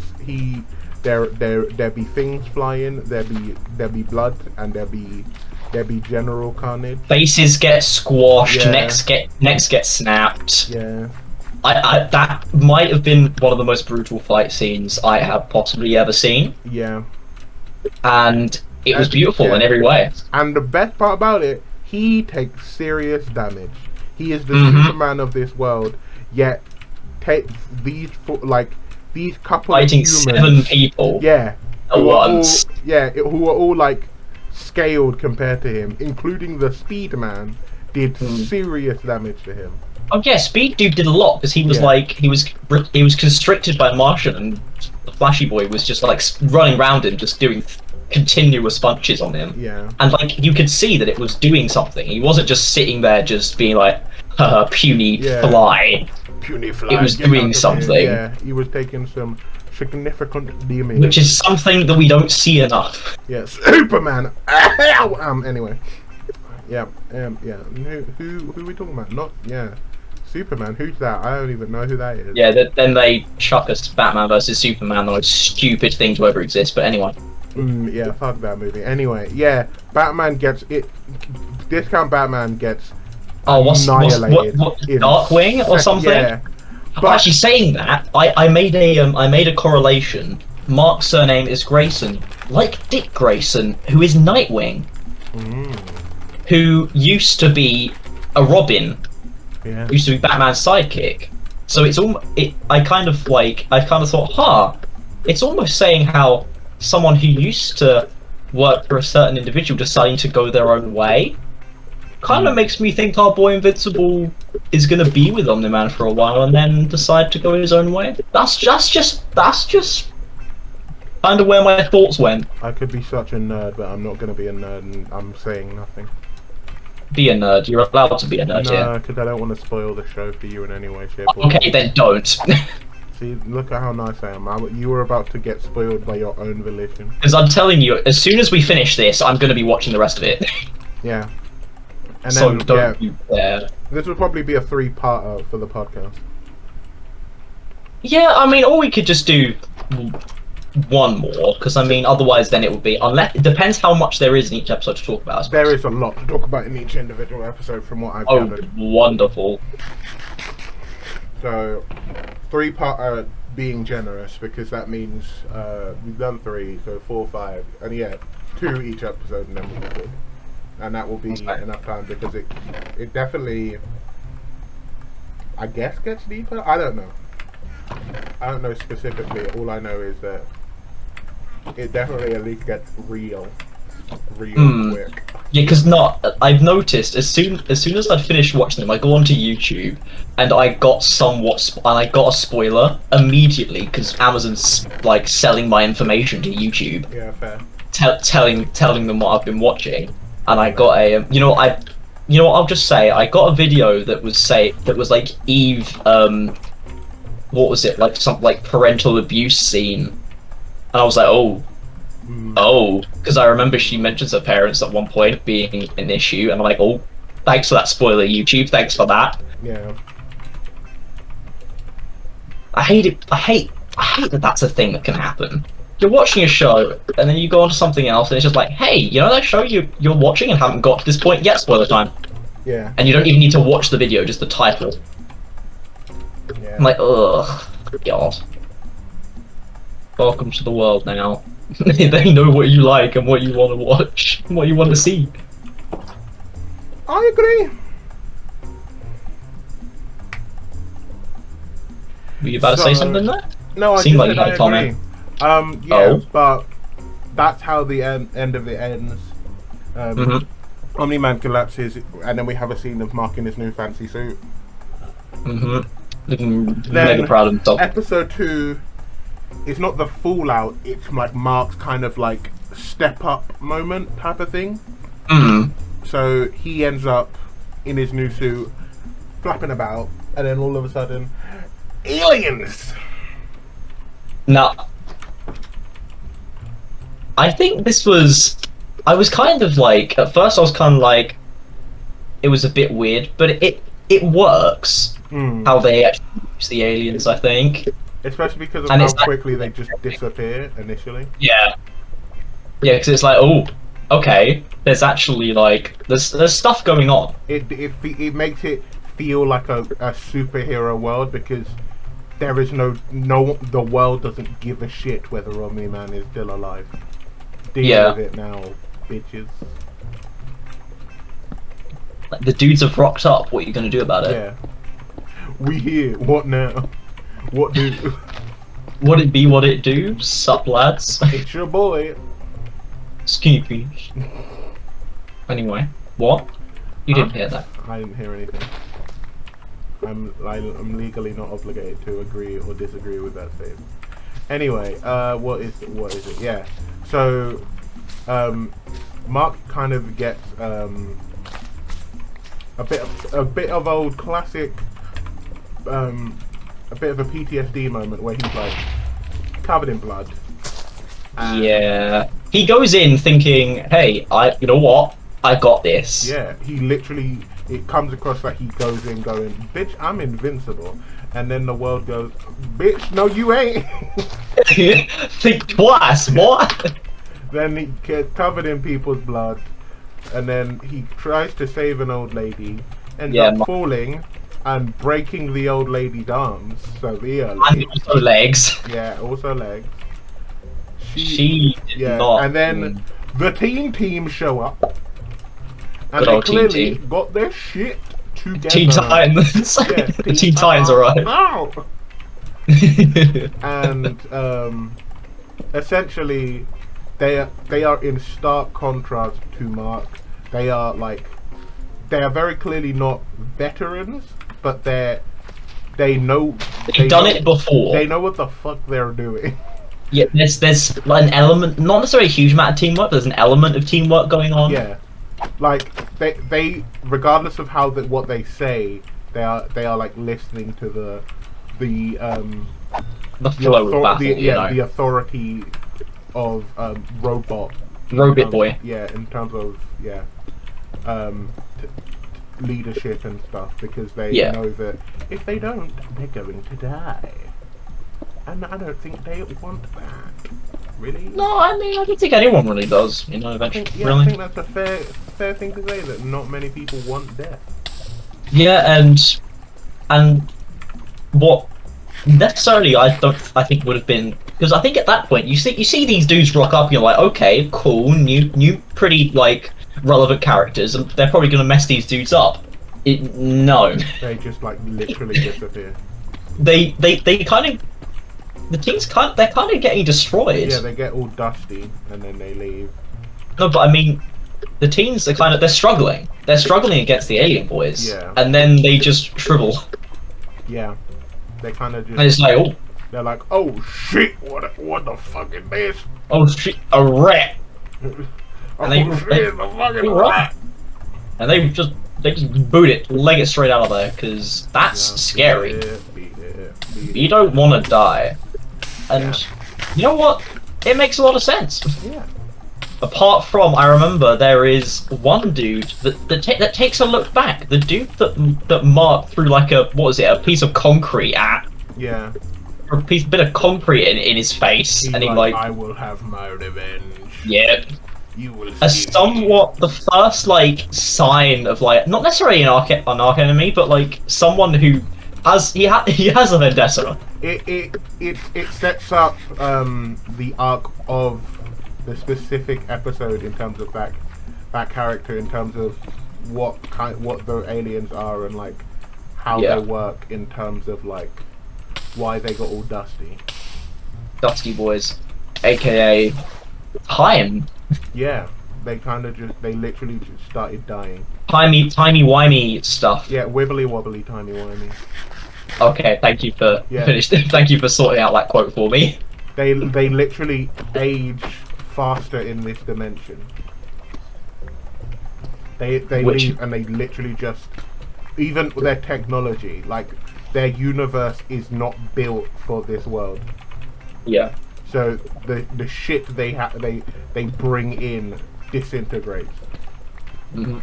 There be things flying. There be blood, and there be general carnage. Faces get squashed. Yeah. Necks get snapped. Yeah, That might have been one of the most brutal fight scenes I have possibly ever seen, yeah. and it was And- beautiful yeah. in every way. And the best part about it, he takes serious damage. He is the Mhm. Superman of this world, yet takes these couple Fighting of humans. 7 people Yeah. at who are all- once. who are all like scaled compared to him, including the Speed Man, did serious damage to him. Oh yeah, Speed Dude did a lot because he was Yeah. like he was constricted by a Martian, and the Flashy Boy was just like running around him, just doing continuous punches on him. Yeah. And like you could see that it was doing something. He wasn't just sitting there just being like, haha, puny Yeah. fly. Puny fly. It was get out doing of something. here. Yeah, he was taking some significant damage. Which is something that we don't see enough. Yeah, Superman. Anyway. Yeah. Yeah. Who are we talking about? Not Superman. Who's that? I don't even know who that is. Yeah, then they chuck us Batman versus Superman, the most stupid thing to ever exist. But anyway, Yeah. Fuck that movie. Anyway. Yeah. Batman gets it. Discount Batman gets what's annihilated. in Darkwing or something? Yeah. But actually, saying that, I made a correlation. Mark's surname is Grayson, like Dick Grayson, who is Nightwing, who used to be a Robin, Yeah. used to be Batman's sidekick. So I kind of thought, it's almost saying how someone who used to work for a certain individual deciding to go their own way kind of makes me think our boy Invincible is gonna be with Omni-Man for a while and then decide to go his own way. That's just kind of where my thoughts went. I could be such a nerd, but I'm not going to be a nerd, and I'm saying nothing. Be a nerd. You're allowed to be a nerd, yeah. No, because I don't want to spoil the show for you in any way, shape, or Okay, then don't. See, look at how nice I am. You were about to get spoiled by your own volition. Because I'm telling you, as soon as we finish this, I'm going to be watching the rest of it. Yeah. And So then, don't you dare. this will probably be a 3-parter for the podcast. Yeah, I mean, or we could just do one more, because I mean, otherwise then it would be, unless, it depends how much there is in each episode to talk about. I suppose. There is a lot to talk about in each individual episode from what I've Oh, gathered. wonderful. So, 3-parter being generous, because that means we've done 3, so 4, 5, and yeah, 2 each episode, and then we'll be good. And that will be enough time, because it definitely, I guess, gets deeper. I don't know. I don't know specifically. All I know is that it definitely at least gets real quick. Yeah, because I've noticed as soon as I'd finished watching them, I go onto YouTube and I got a spoiler immediately because Amazon's like selling my information to YouTube, Yeah, fair. telling them what I've been watching, and I got a I'll just say I got a video that was like Eve what was it, like some like parental abuse scene, and I was like, oh, because I remember she mentions her parents at one point being an issue, and I'm like, oh, thanks for that spoiler, YouTube, thanks for that. Yeah. I hate it. I hate that that's a thing that can happen. You're watching a show, and then you go on to something else, and it's just like, hey, you know that show you're watching and haven't got to this point yet? Spoiler time. Yeah. And you don't even need to watch the video, just the title. Yeah. I'm like, ugh, God. Welcome to the world now. They know what you like and what you want to watch, and what you want to see. I agree. Were you about to say something there? No, I Seemed just like said you had I a comment. agree. Yeah, Oh. but that's how the end of it ends. Omni-Man collapses, and then we have a scene of Mark in his new fancy suit. Looking mega proud of himself. Episode 2 is not the fallout, it's like Mark's kind of like step up moment type of thing. So he ends up in his new suit, flapping about, and then all of a sudden, aliens! Now, I think I was kind of like, at first I was kind of like, it was a bit weird, but it works, how they actually use the aliens, I think. Especially because of And how it's like- quickly they just disappear initially. Yeah. Yeah, because it's like, oh, okay, there's actually like, there's stuff going on. It makes it feel like a superhero world, because there is the world doesn't give a shit whether Omni-Man is still alive. Deal with it now, bitches. Like, the dudes have rocked up, what are you going to do about it? Yeah. We here, what now? What do? Would it be what it do? Sup, lads? It's your boy. Skinny peas. Anyway, what? You didn't hear that. I didn't hear anything. I'm legally not obligated to agree or disagree with that statement. Anyway, what is it? Yeah. So, Mark kind of gets a bit of old classic, a bit of a PTSD moment where he's like covered in blood. Yeah. He goes in thinking, hey, you know what? I got this. Yeah, he literally, it comes across like he goes in going, bitch, I'm invincible. And then the world goes, bitch, no you ain't. Think twice, what? Then he gets covered in people's blood. And then he tries to save an old lady, ends up falling and breaking the old lady's arms severely. And also legs. Yeah, also legs. She did not. And then the team show up. And Good they old clearly Team. got their shit together. Teen Titans. Yeah, The Teen Titans arrived. Ow! And essentially, they are in stark contrast to Mark. They are like they are very clearly not veterans, but they know They've done it before. They know what the fuck they're doing. Yeah, there's like an element, not necessarily a huge amount of teamwork, but there's an element of teamwork going on. Yeah, like they regardless of what they say, they are like listening to the flow of battle. the authority of Robot Boy. Yeah, in terms of leadership and stuff, because they know that if they don't, they're going to die. And I don't think they want that. Really? No, I mean, I don't think anyone really does. Eventually. I think that's a fair thing to say, that not many people want death. Yeah, and what necessarily I think would have been, because I think at that point you see these dudes rock up and you're like, okay, cool, new pretty like relevant characters, and they're probably gonna mess these dudes up. No. They just like literally disappear. They kind of. The team's they're kind of getting destroyed. Yeah, they get all dusty and then they leave. No, but I mean, the teams are they're struggling. They're struggling against the alien boys. Yeah. And then they just shrivel. Yeah. They kind of just. And it's like, oh. They're like, oh shit! What the fuck is this? Oh shit! A rat. And they shit! A fucking rat! And they just boot it, leg it straight out of there, because that's scary. Beat it. You don't want to die. And you know what? It makes a lot of sense. Yeah. Apart from, I remember there is one dude that takes a look back. The dude that Mark threw like a piece of concrete at. Yeah. A bit of concrete in his face, He's and he I will have my revenge. Yeah. You will. As somewhat the first like sign of like not necessarily an arc enemy, but like someone who has he has a vendetta. It sets up the arc of the specific episode in terms of that character, in terms of what the aliens are and like how they work, in terms of like why they got all dusty. Dusty boys, aka time. Yeah, they literally just started dying. Timey-wimey stuff. Yeah, wibbly wobbly, timey wimey. Okay, thank you for thank you for sorting out that quote for me. They literally age faster in this dimension. They leave and they literally just, even their technology, like their universe is not built for this world. Yeah. So the shit they bring in disintegrates. Mm-hmm.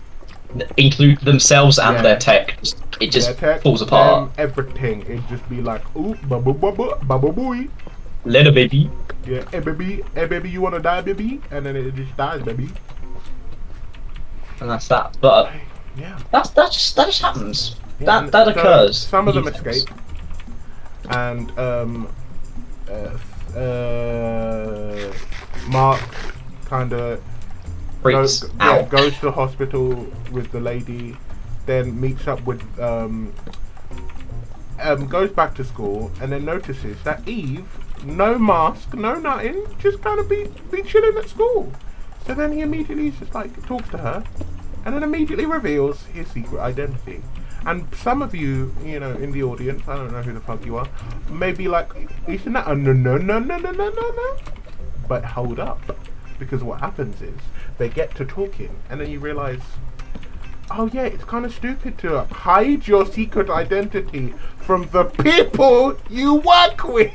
Include themselves and their tech. It just falls apart. Everything. It just be like, ooh, bubble boy. Little baby. Yeah, hey baby, you wanna die, baby? And then it just dies, baby. And that's that. But yeah, that just happens. Yeah, that occurs. Some of them escape, and Mark kind of goes to the hospital with the lady, then meets up with goes back to school, and then notices that Eve, no mask, no nothing, just kind of be chilling at school. So then he immediately just like talks to her, and then immediately reveals his secret identity. And some of you, in the audience, I don't know who the fuck you are, may be like, isn't that a no? But hold up, because what happens is they get to talking, and then you realize, oh yeah, it's kind of stupid to hide your secret identity from the people you work with,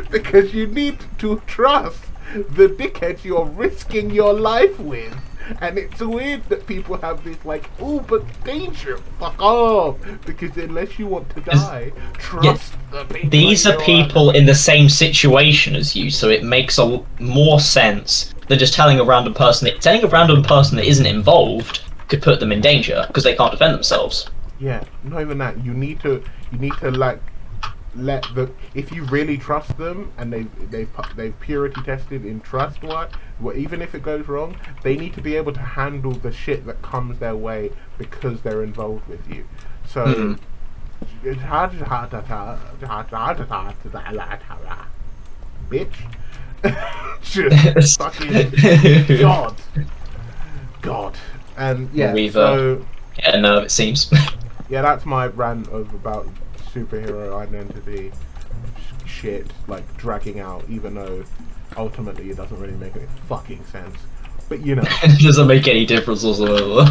because you need to trust the dickheads you're risking your life with. And it's weird that people have this like, oh, but danger, fuck off, because unless you want to die, trust the people. These are people in the same situation as you, so it makes more sense than just telling a random person that isn't involved could put them in danger because they can't defend themselves. Yeah, not even that. You need to like if you really trust them and they've purity tested in trust, even if it goes wrong, they need to be able to handle the shit that comes their way because they're involved with you. So it's hard, bitch. Just fucking God. And yeah, so Yeah, no, it seems. Yeah, that's my rant of about superhero identity shit, like dragging out, even though ultimately it doesn't really make any fucking sense. But you know, It doesn't make any difference whatsoever.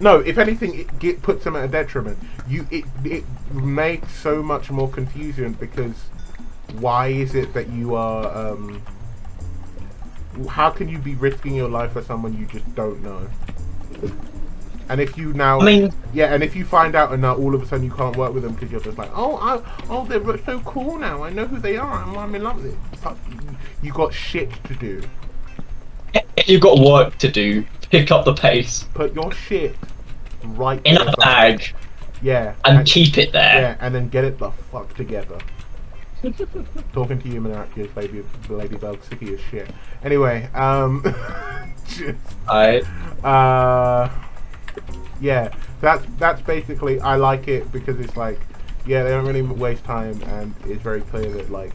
no. If anything, it puts them at a detriment. It makes so much more confusion because why is it that you are? How can you be risking your life for someone you just don't know? And if you now, I mean, yeah, and if you find out and now all of a sudden you can't work with them because you're just like, oh, they're so cool now. I know who they are. I'm in love with it. Fuck, you got shit to do. you've got work to do. Pick up the pace Put your shit right in to a the side. bag Yeah, and keep it there. yeah, and then get it the fuck together. Talking to you, Miraculous, Lady Bug, sicky as shit. Anyway, just, yeah, that's basically, I like it because it's like, yeah, they don't really waste time, and it's very clear that like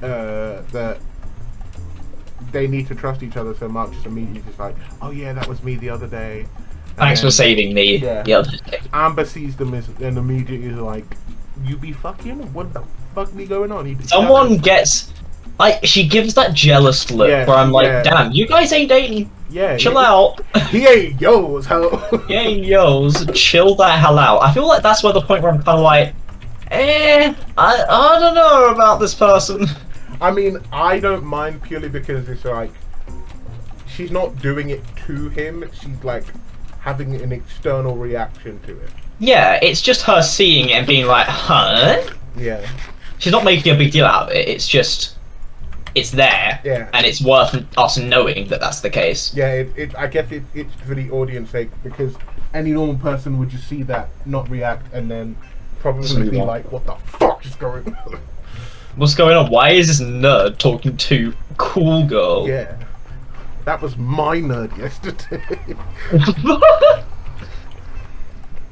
that they need to trust each other so much. Just immediately, just like, oh yeah, that was me the other day. And Thanks for then saving me Yeah. the other day. Amber sees them as, and immediately is like, you be fucking? What the fuck be going on? Someone gets. She gives that jealous look Yeah, where I'm like, yeah. damn, you guys ain't dating. Yeah, Chill out. He ain't yours, ho. Yeah, yo's, chill that hell out. I feel like that's where the point where I'm kind of like, I don't know about this person. I mean, I don't mind purely because it's like she's not doing it to him. She's like having an external reaction to it. Yeah, it's just her seeing it and being like, huh? Yeah. She's not making a big deal out of it. It's just, it's there, Yeah. and it's worth us knowing that that's the case. Yeah, I guess it's for the audience sake because any normal person would just see that, not react, and then probably be like, "What the fuck is going on?" What's going on? Why is this nerd talking to cool girl? Yeah, that was my nerd yesterday.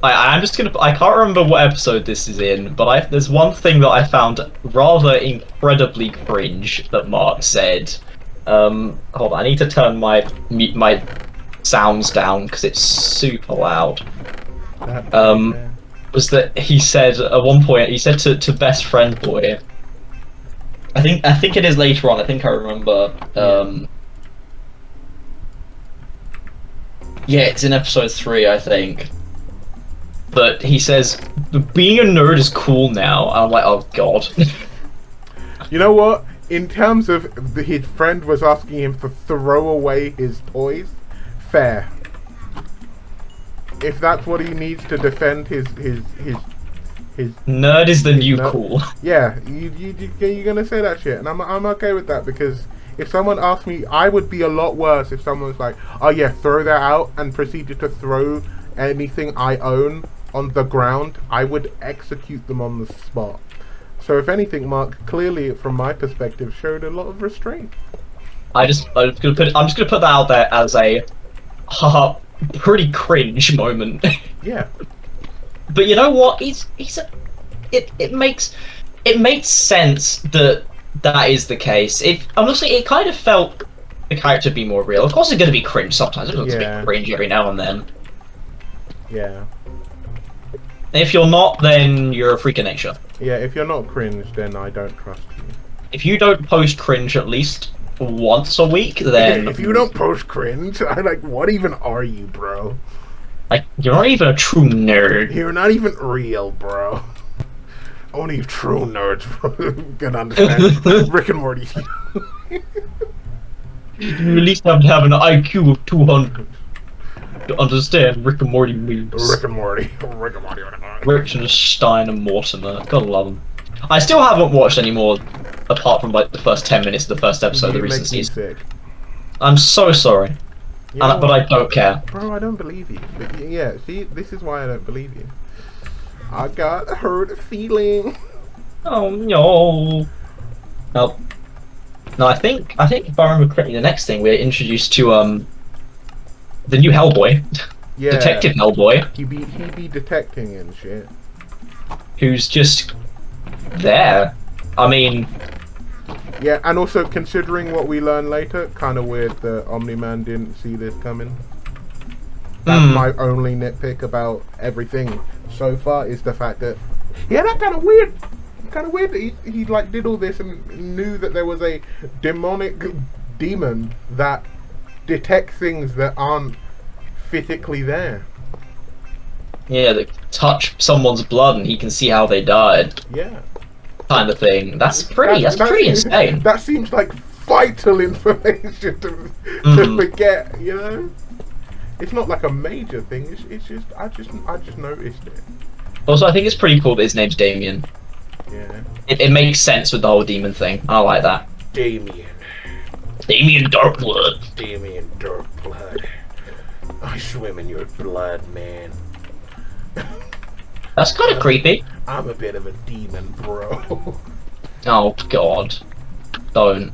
I'm just gonna. I can't remember what episode this is in, but there's one thing that I found rather incredibly cringe that Mark said. Hold on, I need to turn my sounds down because it's super loud. Was that he said at one point? He said to best friend boy. I think it is later on. I think I remember. Yeah, it's in episode 3, I think. But he says, being a nerd is cool now. I'm like, oh god. You know what? In terms of his friend was asking him to throw away his toys, fair. If that's what he needs to defend his Nerd is the new no- cool. yeah, you're gonna say that shit, and I'm okay with that because if someone asked me, I would be a lot worse if someone was like, oh yeah, throw that out and proceeded to throw anything I own on the ground. I would execute them on the spot. So if anything, Mark clearly, from my perspective, showed a lot of restraint. I'm just gonna put that out there as a haha pretty cringe moment. Yeah. But you know what? It makes sense that is the case. Honestly, it kind of felt the character be more real. Of course, it's gonna be cringe sometimes. It's a Yeah. bit cringe every now and then. Yeah. If you're not, then you're a freak of nature. Yeah, if you're not cringe, then I don't trust you. If you don't post cringe at least once a week, then If you don't post cringe, I'm like, what even are you, bro? like you're not even a true nerd. You're not even real, bro. Only true nerds can understand Rick and Morty. You at least have to have an IQ of 200 to understand Rick and Morty memes. Rick and Morty. Richard Stein and Mortimer. Gotta love them. I still haven't watched any more apart from like the first 10 minutes of the first episode of the You recent make me season. sick. I'm so sorry. You know But what? I don't care. Bro, I don't believe you. But yeah, see, this is why I don't believe you. I got a hurt feeling. Oh no. No. No, I think if I remember correctly, the next thing we're introduced to the new Hellboy, Yeah. Detective Hellboy, He be detecting and shit. who's just there. I mean, Yeah, and also considering what we learn later, kind of weird that Omni-Man didn't see this coming. That's my only nitpick about everything so far, is the fact that that kind of weird that he like did all this and knew that there was a demonic demon that detects things that aren't physically there. Yeah, they touch someone's blood and he can see how they died. Yeah. Kind of thing. That's pretty insane. That seems like vital information to forget, you know? It's not like a major thing, it's just I just noticed it. Also, I think it's pretty cool that his name's Damien. Yeah. It makes sense with the whole demon thing. I like that. Damien Darkblood. Damien Darkblood. I swim in your blood, man. That's kind of creepy. I'm a bit of a demon, bro. Oh god. Don't.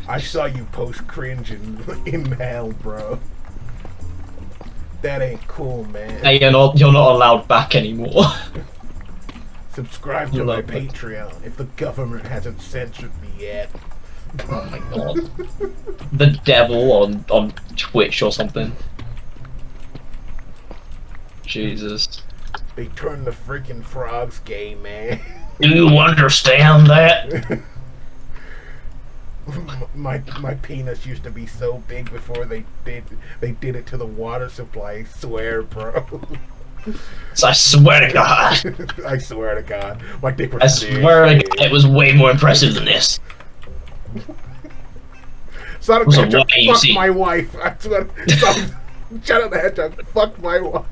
I saw you post cringe in hell, bro. That ain't cool, man. Hey, you're not allowed back anymore. Subscribe to my Patreon if the government hasn't censored me yet. Oh my god. The devil on Twitch or something. Jesus. They turned the freaking frogs gay, man. Do you understand that? My penis used to be so big before they did it to the water supply. I swear, bro. I swear to God. I swear to God, my dick was. I swear to God, it was way more impressive than this. Sonic the Hedgehog you fucked see. my wife. I swear. Sonic the Hedgehog fucked my wife.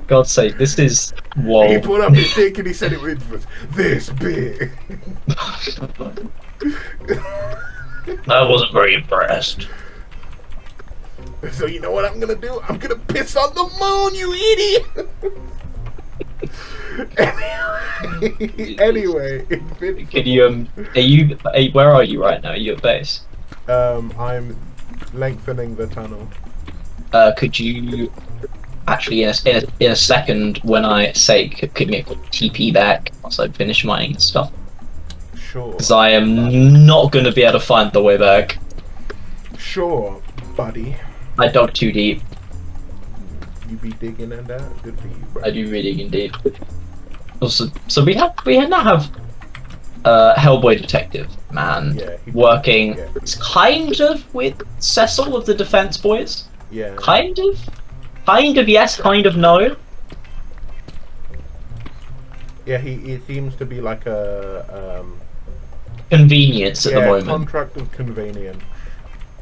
God's sake, this is whoa. He put up his dick and he said it was this big. I wasn't very impressed. So you know what I'm gonna do? I'm gonna piss on the moon, you idiot. Anyway, Invincible. Could you where are you right now? Are you at base? I'm lengthening the tunnel. Could you actually in a second when I say could me TP back once I finish mining and stuff? Sure. Because I am not going to be able to find the way back. Sure, buddy. I dug too deep. You be digging in that? Good for you, bro. I do really dig deep. Also, so we now have Hellboy Detective Man working kind of with Cecil of the Defense Boys. Yeah. Kind of yes, kind of no. Yeah, he seems to be like a Convenience at the moment. Contract of convenience.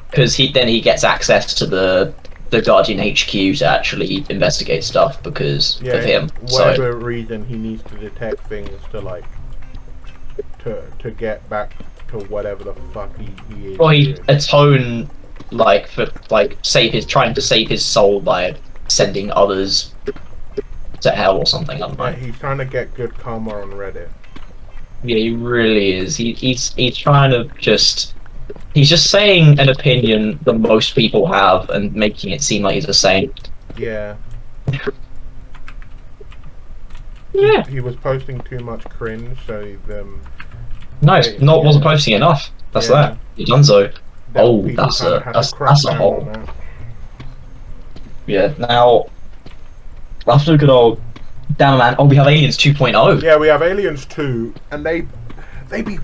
Because he gets access to the Guardian HQ to actually investigate stuff because of him. Whatever reason he needs to detect things to to get back to whatever the fuck he is. Well, he atone for trying to save his soul by sending others to hell or something. I don't know. Yeah, he's trying to get good karma on Reddit. Yeah, he really is. He's trying to he's just saying an opinion that most people have and making it seem like he's a saint. Yeah. Yeah. He was posting too much cringe, so wasn't posting enough. That's that. He done so. Oh, that's a hole. Yeah. Now, after a good old damn man. Oh, we have Aliens 2.0. Yeah, we have Aliens 2, and they be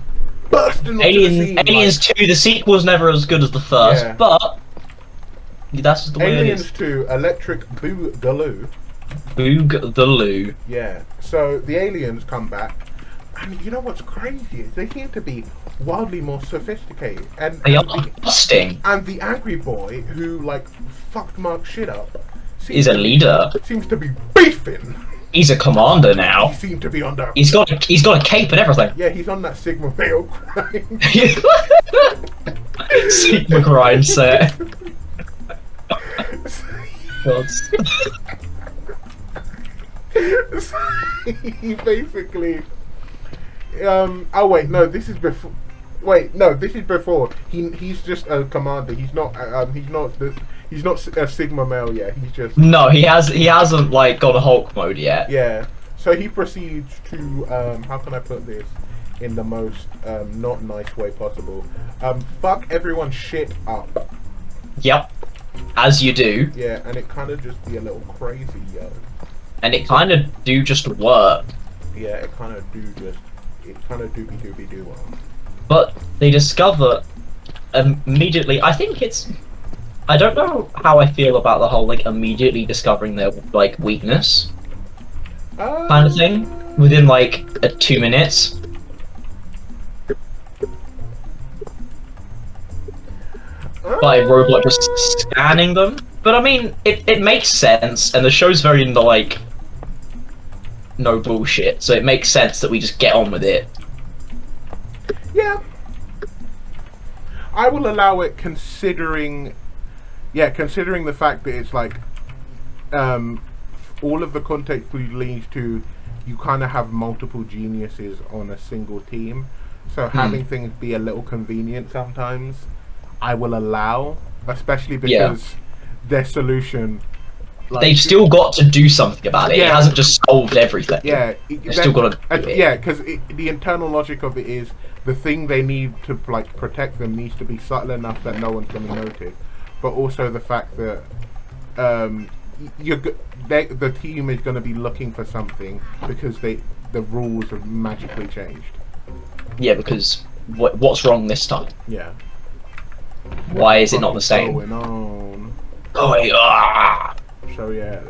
bursting. Aliens 2. The sequel's never as good as the first, but that's just the way Aliens it is. 2, Electric Boogaloo. Boogaloo. Yeah. So the aliens come back, and you know what's crazy is they seem to be wildly more sophisticated. And they are busting. And the angry boy who fucked Mark's shit up. He's a leader. Seems to be beefing. He's a commander now. He seems to be under. He's got a cape and everything. Yeah, he's on that Sigma male grind. Sigma grind set. God. He basically. Oh wait, no. This is before. Wait, no. This is before. He's just a commander. He's not. He's not a Sigma male yet. He's just. No, he hasn't got a Hulk mode yet. Yeah. So he proceeds to. How can I put this in the most not nice way possible? Fuck everyone's shit up. Yep. as you do, Yeah, and it kind of just be a little crazy, yo. and it kind of do just work. Yeah, it kind of do doobie doobie do well. But they discover immediately. I think it's. I don't know how I feel about the whole like immediately discovering their like weakness kind of thing within like 2 minutes. By a robot just scanning them. But I mean, it makes sense, and the show's very into like no bullshit, so it makes sense that we just get on with it. Yeah, I will allow it considering the fact that it's like all of the context leads to you kind of have multiple geniuses on a single team, so having things be a little convenient sometimes I will allow, especially because their solution like, they've still got to do something about it. It hasn't just solved everything. Yeah, they've still got to do it. Yeah, because the internal logic of it is the thing they need to like protect them needs to be subtle enough that no one's going to notice, but also the fact that the team is going to be looking for something because the rules have magically changed. Yeah, because what's wrong this time? Yeah. Why is it not the same? Going on? So yeah,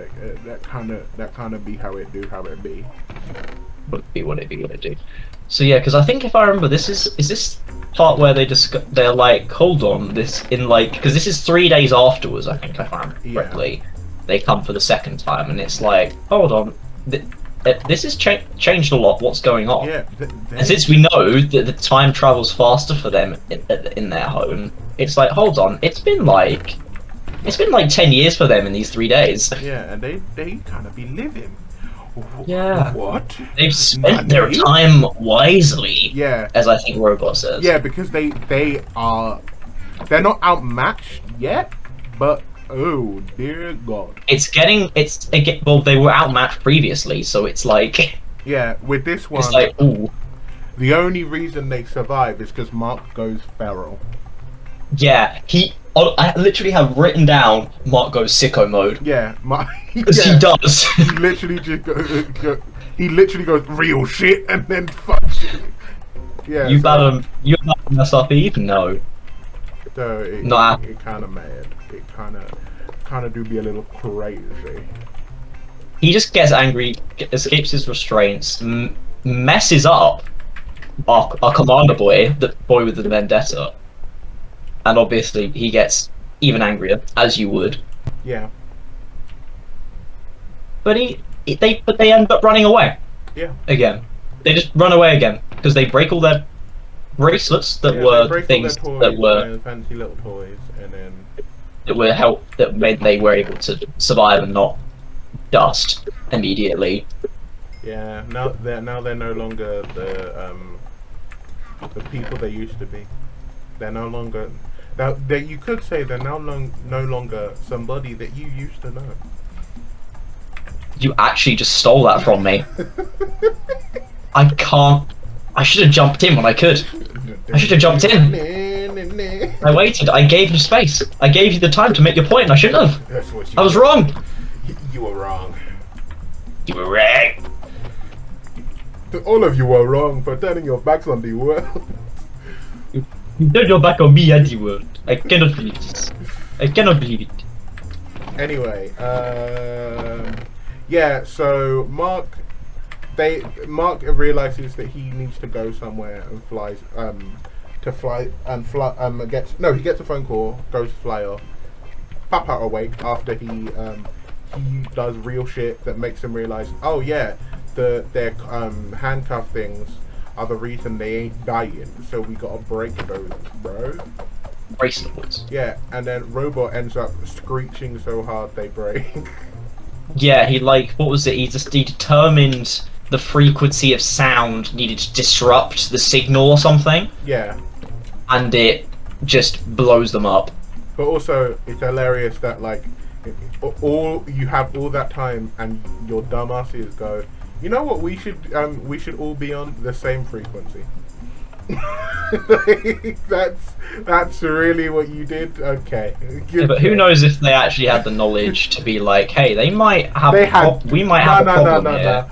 that kind of be how it be. Would be what it be what it do. So yeah, because I think if I remember, is this part where they're like, hold on, this in like because this is 3 days afterwards. I think if I remember correctly, they come for the second time, and it's like, hold on, this has changed a lot. What's going on? Yeah, and since we know that the time travels faster for them in their home, it's like, hold on, it's been like 10 years for them in these 3 days. Yeah, and they kind of be living. Yeah. What? They've spent their time wisely. Yeah. As I think Robot says. Yeah, because they're not outmatched yet, but oh dear God. Well, they were outmatched previously, so it's like. Yeah, with this one. It's like, ooh. The only reason they survive is because Mark goes feral. Yeah, I literally have written down Mark goes sicko mode. Yeah, because he does. He literally just goes real shit and then fuck shit. Yeah. You about to mess up Eve? No. So it kind of mad. It kind of do be a little crazy. He just gets angry, escapes his restraints, messes up our commander boy, the boy with the vendetta. And obviously, he gets even angrier, as you would. Yeah. But they end up running away. Yeah. Again, they just run away again because they break all their bracelets that were things that were fancy little toys, and then that made they were able to survive and not dust immediately. Yeah. Now they're no longer the people they used to be. They're no longer. Now, you could say they're no longer somebody that you used to know. You actually just stole that from me. I can't. I should have jumped in when I could. I should have jumped in. I waited. I gave you space. I gave you the time to make your point. I shouldn't have. That's what I was wrong. You were wrong. You were wrong. All of you were wrong for turning your backs on the world. You turned your back on me and the world. I cannot believe this. I cannot believe it. Anyway, yeah. So Mark realizes that he needs to go somewhere and flies. He gets a phone call, goes to fly off. Papa awake after he does real shit that makes him realize, oh yeah, their handcuff things are the reason they ain't dying, so we gotta break those, bro. Bracelets. Yeah, and then Robot ends up screeching so hard they break. Yeah, he what was it? He determined the frequency of sound needed to disrupt the signal or something. Yeah. And it just blows them up. But also, it's hilarious that you have all that time and your dumbasses go, you know what? We should all be on the same frequency. That's really what you did. Okay. Yeah, but who knows if they actually had the knowledge to be like, hey, they might have. They had. We might have a problem here.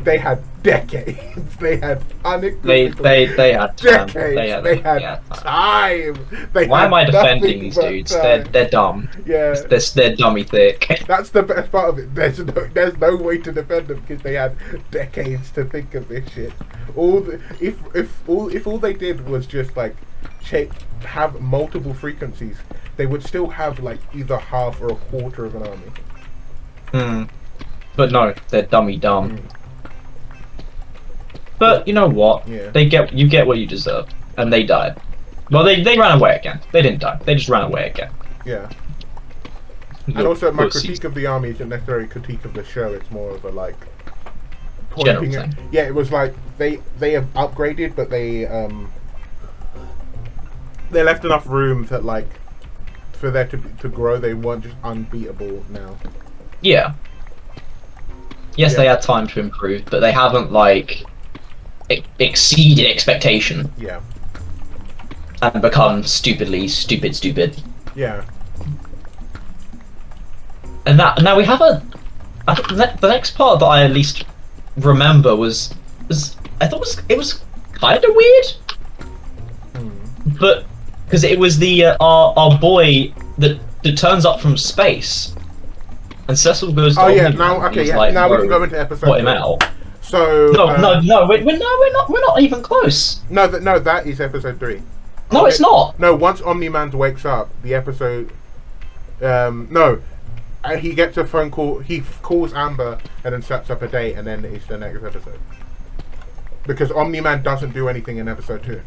They had decades. They had unequivocal They had time. decades. They had had time. They Why had am I defending nothing these but dudes? time. They're dumb. Yeah. They're dummy thick. That's the best part of it. There's no way to defend them because they had decades to think of this shit. If all they did was just like have multiple frequencies, they would still have like either half or a quarter of an army. But no, they're dummy dumb. But you know what? Yeah. You get what you deserve, and they died. Well, they ran away again. They didn't die. They just ran away again. Yeah. And also, my critique of the army isn't necessarily a critique of the show. It's more of a like pointing General it. thing. Yeah, it was like they have upgraded, but they left enough room that like for there to grow. They weren't just unbeatable now. Yeah. Yes, Yeah. they had time to improve, but they haven't like exceeded expectation Yeah. and become stupid. Yeah. And now we have the next part that I at least remember was I thought it was kind of weird, but because it was the our boy that turns up from space, and Cecil goes. To Oh yeah. Omni-Man, Now and okay. he's Yeah. like, Now we "Bro, can go into episode. put him 3. out." So No, we're not even close. No, that is episode 3. No, it's not. No, once Omni-Man wakes up, the episode. No, he gets a phone call. He calls Amber and then sets up a date, and then it's the next episode. Because Omni-Man doesn't do anything in episode 2.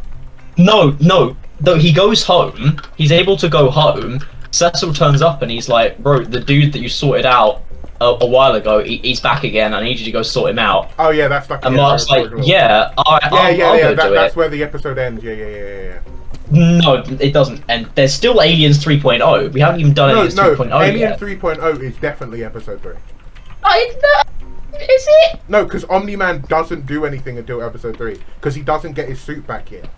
No. Though he goes home, he's able to go home. Cecil turns up and he's like, "Bro, the dude that you sorted out a while ago, he's back again. I need you to go sort him out." Oh yeah, that's like. And yeah, Mark's like, original. "Yeah, I'll go do That's it." where the episode ends. Yeah. No, it doesn't. And there's still Aliens 3.0. We haven't even done Aliens 3.0 Alien yet. 3.0 is definitely episode 3. Is it? No, because Omni-Man doesn't do anything until episode 3, because he doesn't get his suit back yet.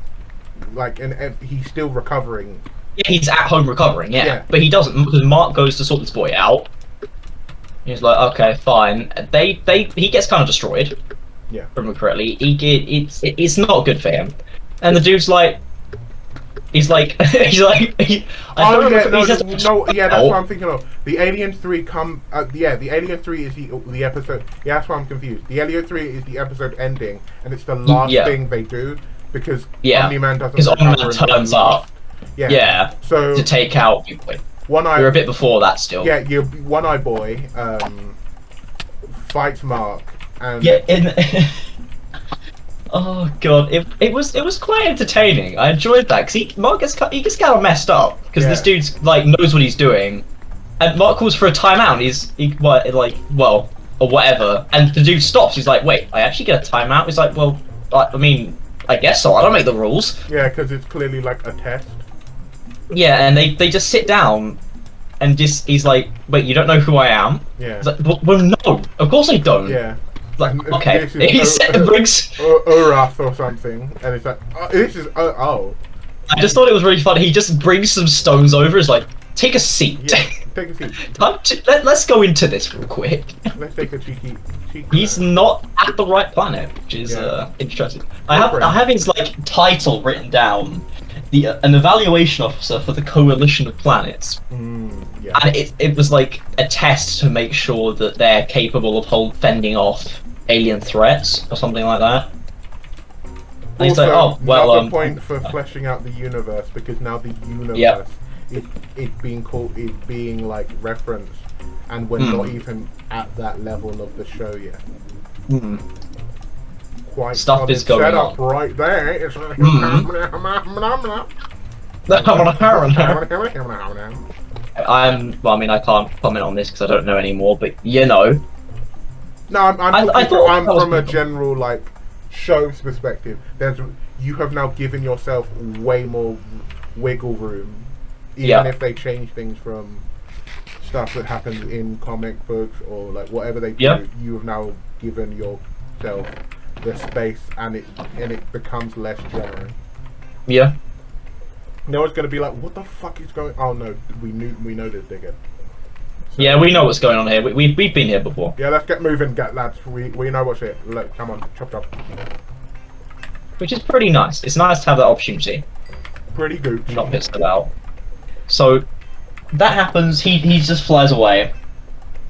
Like, and he's still recovering. Yeah, he's at home recovering, Yeah. But he doesn't, because Mark goes to sort this boy out. He's like, okay, fine. He gets kind of destroyed. Yeah. If I remember correctly. It's not good for him. And the dude's like, I don't remember. That's what I'm thinking of. The Alien 3 the Alien 3 is the episode. Yeah, that's why I'm confused. The Alien 3 is the episode ending, and it's the last thing they do because Omni-Man doesn't. Because Omni-Man turns up. Yeah. So to take out people. One Eye. We're a bit before that still. Yeah, your One Eye Boy fights Mark, and oh god, it was quite entertaining. I enjoyed that because Mark gets kind of messed up because this dude's like knows what he's doing, and Mark calls for a timeout. And or whatever, and the dude stops. He's like, "Wait, I actually get a timeout?" He's like, "Well, I mean, I guess so. I don't make the rules." Yeah, because it's clearly like a test. Yeah, and they just sit down, and he's like, "Wait, you don't know who I am?" Yeah. He's like, well, no, of course I don't. Yeah. Like, And okay, this is he brings. Urath or something, and it's like, this is oh. I just thought it was really funny. He just brings some stones over. Is like, take a seat. Yeah, take a seat. Let's go into this real quick. Let's take a cheeky. He's not at the right planet, which is interesting. I have his like title written down. An evaluation officer for the Coalition of Planets, and it was like a test to make sure that they're capable of fending off alien threats or something like that. And he's like, "Oh, well, another point for fleshing out the universe, because now the universe is being like referenced, and we're not even at that level of the show yet. Quite Stuff is going set on up right there. It's like, I can't comment on this because I don't know anymore, but you know. No, I'm thought from a general like show's perspective. You have now given yourself way more wiggle room, even if they change things from stuff that happens in comic books or like whatever they do. You have now given yourself the space, and it becomes less jarring. Yeah. No one's gonna be like, "What the fuck is going?" Oh no, we know this dickhead. So, Yeah, we know what's going on here. We've been here before. yeah, let's get moving, lads. We know what's it. Look, come on, chop chop. Which is pretty nice. It's nice to have that opportunity. Pretty good. Not pissed about. So that happens. He just flies away,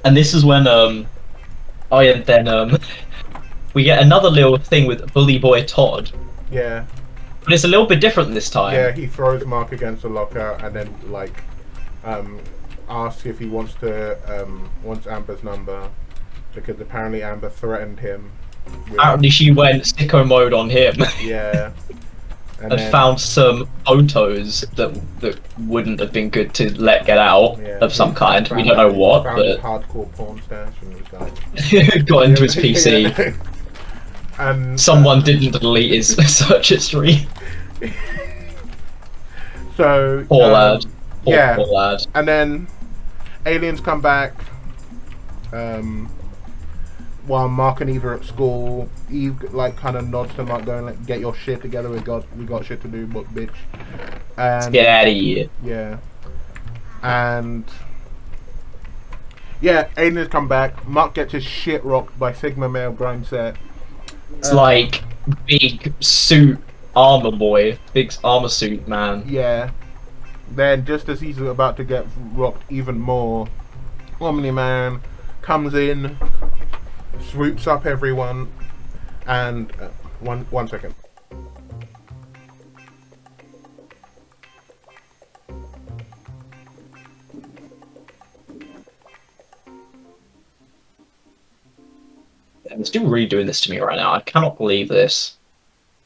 and this is when oh yeah, then we get another little thing with Bully Boy Todd, Yeah. but it's a little bit different this time. Yeah, he throws Mark against the locker and then like asks if he wants Amber's number because apparently Amber threatened him. Apparently she went sicko mode on him Yeah. and found some photos that wouldn't have been good to let get out of some kind. We don't know what, found his but hardcore porn stash and was like got into his PC. Yeah. And Someone didn't delete his search history. So Poor lad. Yeah. Poor lad. And then aliens come back. While Mark and Eve are at school, Eve like kind of nods to Mark, going like, "Get your shit together. We got shit to do, but bitch." And Get out of here. yeah, and yeah, aliens come back. Mark gets his shit rocked by Sigma male Grindset. It's like big suit armor boy, big armor suit man. Yeah. Then, just as he's about to get rocked even more, Omni-Man comes in, swoops up everyone, and one second. It's still really doing this to me right now. I cannot believe this.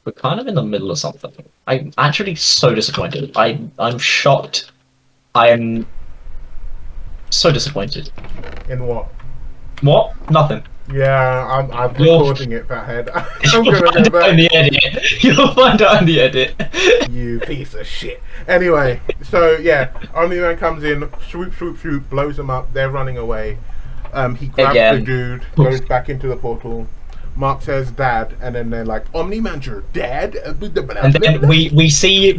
We're kind of in the middle of something. I'm actually so disappointed. I'm shocked. I'm so disappointed. In what? What? Nothing. Yeah, I'm You'll- recording it, fathead. I'm You'll gonna find go out in back. the edit. You'll find out in the edit. You piece of shit. Anyway, so yeah, Omni-Man comes in, swoop, swoop, swoop, blows them up. They're running away. He grabs Again. the dude, goes back into the portal. Mark says dad, and then they're like, "Omni-Man's your dad?" And then we see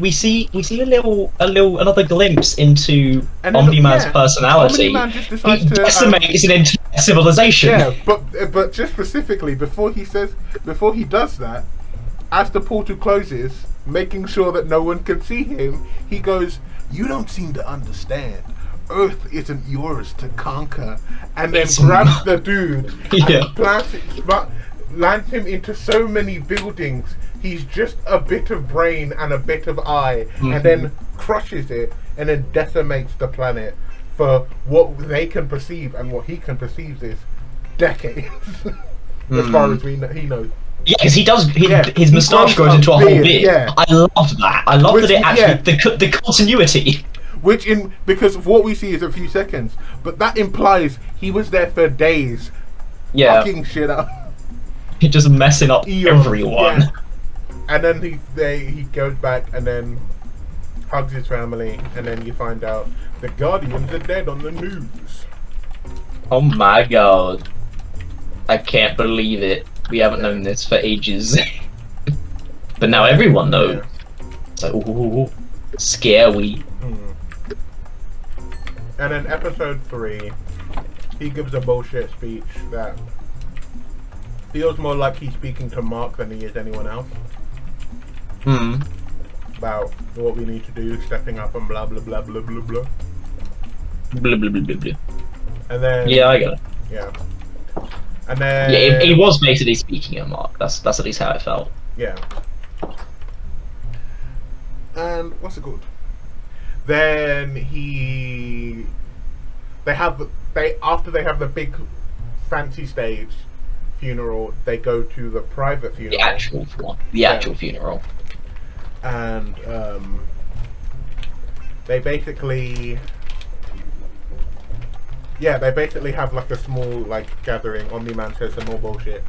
another glimpse into And then, Omni-Man's yeah, personality. Omni-Man just decides He to, decimates an entire civilization. Yeah, but just specifically before he does that, as the portal closes, making sure that no one can see him, he goes, "You don't seem to understand. Earth isn't yours to conquer," and then It's grabs not. the dude Yeah. and lands him into so many buildings. He's just a bit of brain and a bit of eye, and then crushes it, and then decimates the planet for what they can perceive, and what he can perceive is decades, as far as he knows. Yeah, because Yeah, his he moustache grows goes into a a whole beard, beard. yeah. I loved that. I loved Which- that it actually yeah. the continuity. Which because what we see is a few seconds, but that implies he was there for days, Yeah, fucking shit up. just messing up Eons, everyone. yeah. And then he goes back and then hugs his family, and then you find out the Guardians are dead on the news. Oh my god, I can't believe it. We haven't known this for ages, but now everyone knows. It's like, ooh, scary. And then episode 3, he gives a bullshit speech that feels more like he's speaking to Mark than he is anyone else Hmm. about what we need to do, stepping up and blah blah blah blah blah blah. Blah, blah, blah, blah, blah. And then Yeah, I get it. yeah. And then Yeah, he was basically speaking at Mark. That's at least how it felt. yeah. And what's it called? Then after they have the big fancy stage funeral, they go to the private The funeral. actual one. The Yeah. actual funeral. And they basically have like a small like gathering. Omni-Man says some more bullshit.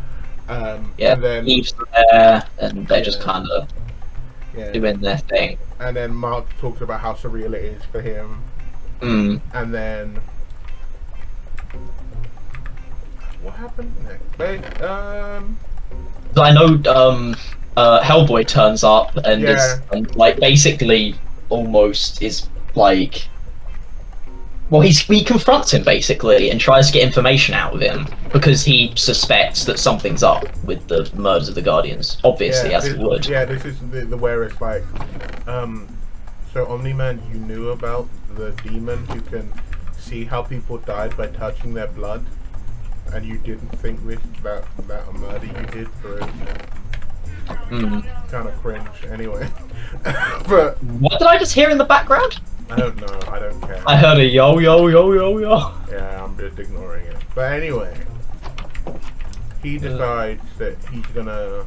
Yeah, and then Eve's there, and they're just Yeah. kind of yeah, doing their thing. and then Mark talks about how surreal it is for him. Mm. And then what happened next? I know Hellboy turns up and is Yeah. and, like basically almost is like. Well, he confronts him basically and tries to get information out of him because he suspects that something's up with the murders of the Guardians. Obviously, as he would. This is the where it's like, so Omni-Man, you knew about the demon who can see how people died by touching their blood, and you didn't think that a murder you did for it. Kind of cringe, anyway. But What did I just hear in the background? I don't know. I don't care. I heard a yo yo yo yo yo. Yeah, I'm just ignoring it. But anyway, he decides that he's gonna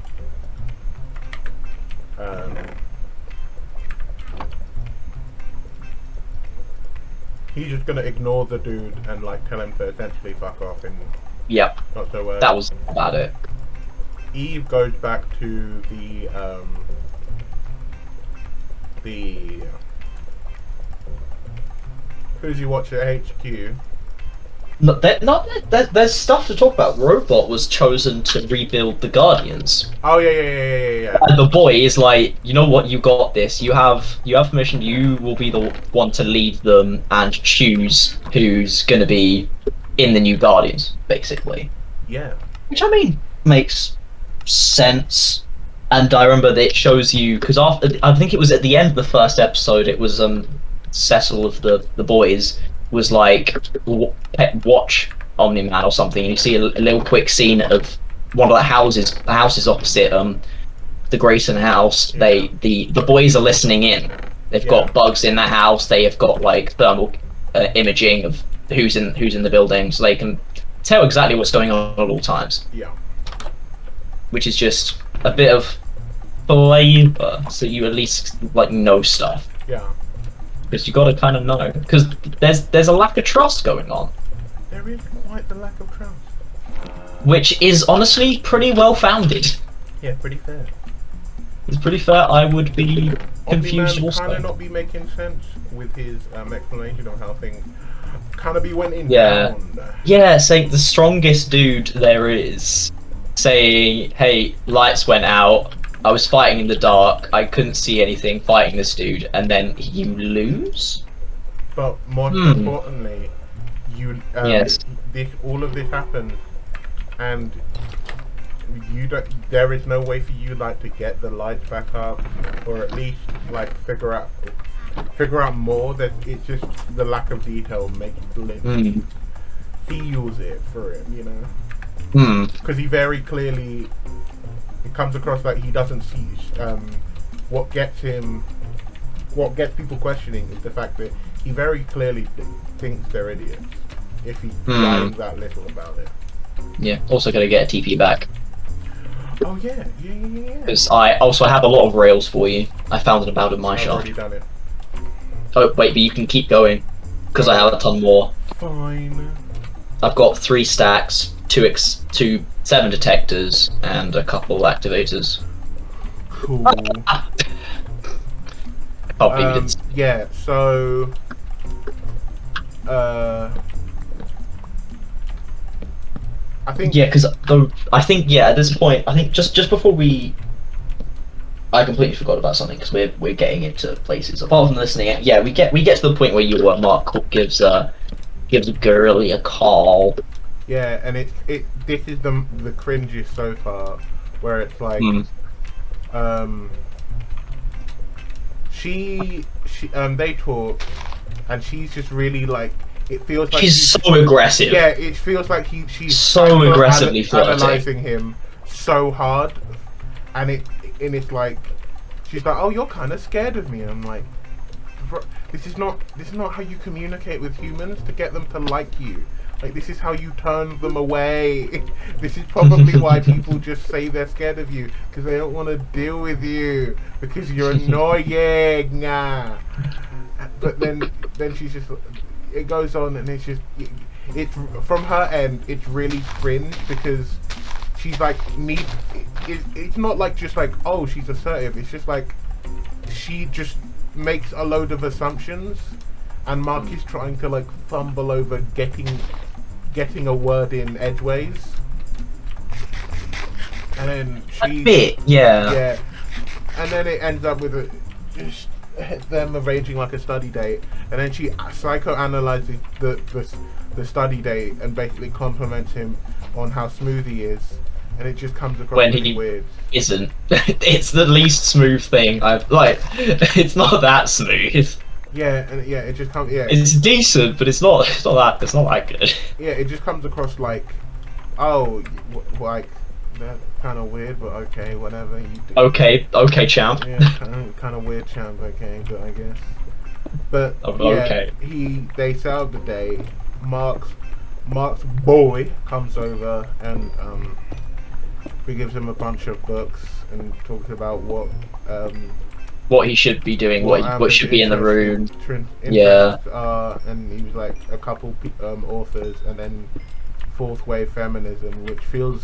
he's just gonna ignore the dude and like tell him to essentially fuck off and Yep, not so that was about it. Eve goes back to the who's you watch at HQ. There's stuff to talk about. Robot was chosen to rebuild the Guardians. Oh yeah. And the boy is like, you know what, you got this. You have permission. You will be the one to lead them and choose who's going to be in the new Guardians, basically. Yeah. Which I mean makes sense. And I remember that it shows you because after I think it was at the end of the first episode. It was Cecil of the boys was like watch Omni-Man or something, and you see a little quick scene of one of the houses opposite the Grayson house. Yeah. The boys are listening in. They've got bugs in that house. They have got like thermal imaging of who's in the building, so they can tell exactly what's going on at all times. Yeah. Which is just a bit of flavor, so you at least like know stuff. Yeah. Because you gotta kind of know, because there's a lack of trust going on, There is quite the lack of trust. which is honestly pretty well founded. Yeah, pretty fair. It's pretty fair. I would be confused Omni-Man also. kind of not be making sense with his explanation on how things kind of be went in. Yeah. Down. Yeah, saying the strongest dude there is, saying, "Hey, lights went out. I was fighting in the dark. I couldn't see anything fighting this dude, and then you lose." But more importantly, you Yes. all of this happens, and you don't. There is no way for you like to get the lights back up, or at least like figure out more. That it's just the lack of detail makes Lynch feels it for him, you know, because he very clearly. It comes across like he doesn't see what gets people questioning is the fact that he very clearly thinks they're idiots if he lies that little about it. Yeah. Also, gotta get a TP back. Oh yeah. Because I also have a lot of rails for you. I found it about in my I've shop. already done it. Oh wait, but you can keep going because I have a ton more. Fine. I've got 3 stacks, 7 detectors, and a couple activators. Cool. Probably didn't. Yeah. So. I think. Yeah, because at this point, I think just before I completely forgot about something because we're getting into places. Apart from listening, yeah, we get to the point where Mark gives Gurley a call. Yeah, and this is the cringiest so far, where it's like, they talk, and she's just really like, it feels like she's so aggressive. Yeah, it feels like she's so aggressively analyzing him so hard, and it's like, she's like, oh, you're kind of scared of me. And I'm like, this is not how you communicate with humans to get them to like you. Like, this is how you turn them away. This is probably why people just say they're scared of you, because they don't want to deal with you, because you're annoying. Nah. But then she's just, it goes on, and it's just, it's from her end, it's really cringe, because she's like, it's not like just like, oh, she's assertive. It's just like, she just makes a load of assumptions, and Mark is trying to like fumble over getting a word in edgeways, and then A she bit, yeah. yeah, and then it ends up with them arranging like a study date, and then she psychoanalyzes the study date and basically compliments him on how smooth he is, and it just comes across When really he weird. isn't. It's the least smooth thing I've like. It's not that smooth. Yeah, and yeah, it just comes. Yeah, It's decent, but it's not. It's not that good. yeah, it just comes across like, oh, like that kind of weird, but okay, whatever you do. Okay, champ. Yeah, kind of weird, champ. Okay, but I guess. But Okay. they set up the day. Mark's boy comes over and he gives him a bunch of books and talks about What he should be doing, what Amber's should be in the room. interests are, and he was like a couple authors, and then fourth wave feminism, which feels.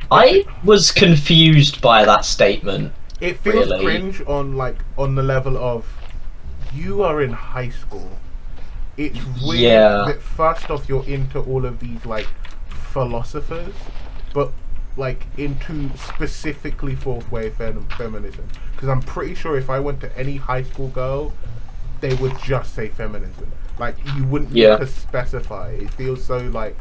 I was confused by that statement. It feels Really? cringe on the level of you are in high school. It's weird Yeah. that first off you're into all of these like philosophers, but like into specifically fourth wave feminism. Because I'm pretty sure if I went to any high school girl, they would just say feminism. Like you wouldn't need to specify. It feels so like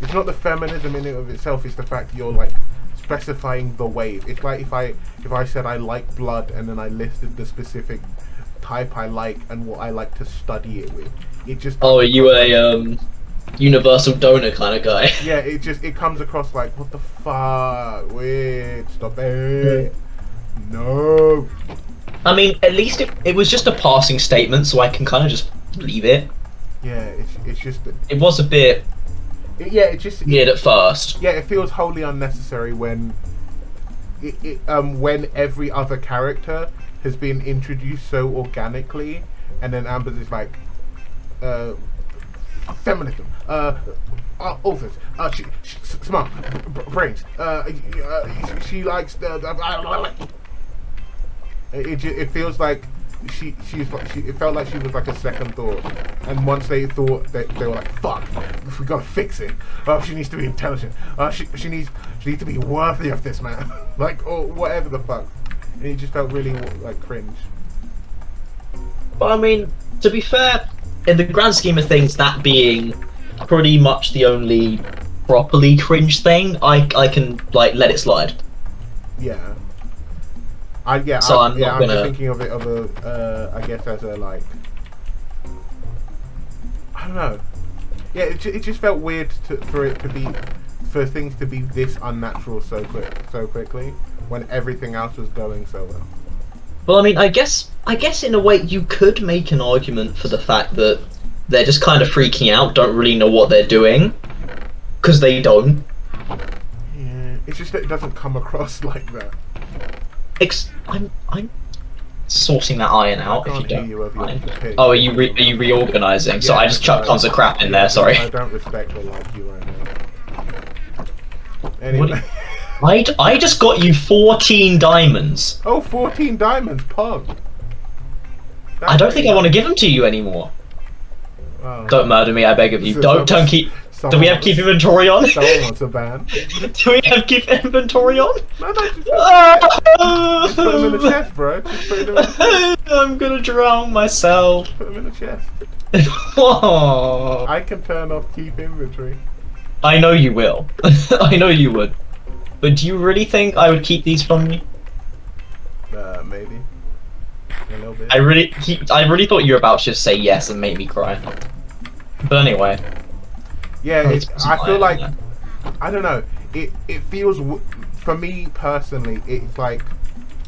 it's not the feminism in and of itself. It's the fact that you're like specifying the wave. It's like if I said I like blood and then I listed the specific type I like and what I like to study it with. It just Oh, are you a universal donor kind of guy? yeah, it comes across like what the fuck? Wait, stop it. No. I mean, at least it was just a passing statement, so I can kind of just leave it. Yeah, it's just It was a bit it just weird at first. yeah, it feels wholly unnecessary when when every other character has been introduced so organically, and then Amber's is like feminism, authors, she smart, brains, she likes it feels like it felt like she was like a second thought, and once they thought that they were like, fuck, we gotta fix it. She needs to be intelligent. She needs to be worthy of this, man. Like, or whatever the fuck. And it just felt really like cringe. But I mean, to be fair, in the grand scheme of things, that being pretty much the only properly cringe thing, I can like let it slide. Yeah. So I'm I'm not just gonna- thinking of it I guess as a like, I don't know. Yeah, it just felt weird for things to be this unnatural so quickly when everything else was going so well. Well, I mean, I guess in a way you could make an argument for the fact that they're just kind of freaking out, don't really know what they're doing, because they don't. Yeah, it's just that it doesn't come across like that. I'm sourcing that iron out if you Can't hear don't you over mind. your pitch. Oh, are you reorganizing? So I just chucked tons of crap in there. Sorry. I don't respect or like you right now. What Anyway. I just got you 14 diamonds. Oh, 14 diamonds, pog. I don't think I want to give them to you anymore. Oh. Don't murder me, I beg of you. So Don't keep. Do we have keep inventory on? Someone wants a ban. Do we have keep inventory on? No, just put him in the chest, bro. Just put him in the I'm gonna drown myself. Put him in the chest. Oh. I can turn off keep inventory. I know you will. I know you would. But do you really think I would keep these from you? Maybe. A little bit. I really thought you were about to just say yes and make me cry. But anyway. Yeah, I feel like Yeah. I don't know. It feels for me personally. It's like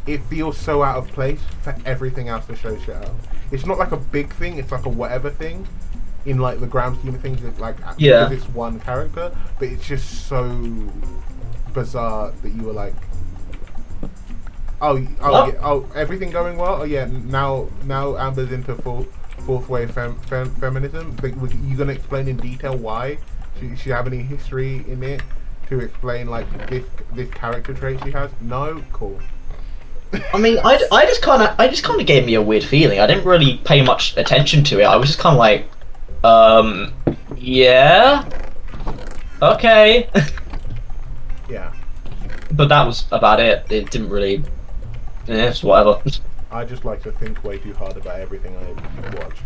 it feels so out of place for everything else the show shit out. It's not like a big thing. It's like a whatever thing. In like the grand scheme of things, it's like Yeah. because it's one character, but it's just so bizarre that you were like, everything going well. Oh yeah, now Amber's into fourth wave feminism. Like, you gonna explain in detail why? She have any history in it to explain like this character trait she has? No, cool. I mean, I just kind of gave me a weird feeling. I didn't really pay much attention to it. I was just kind of like, yeah, okay. Yeah. But that was about it. It didn't really. Yeah, it's whatever. I just like to think way too hard about everything I watch.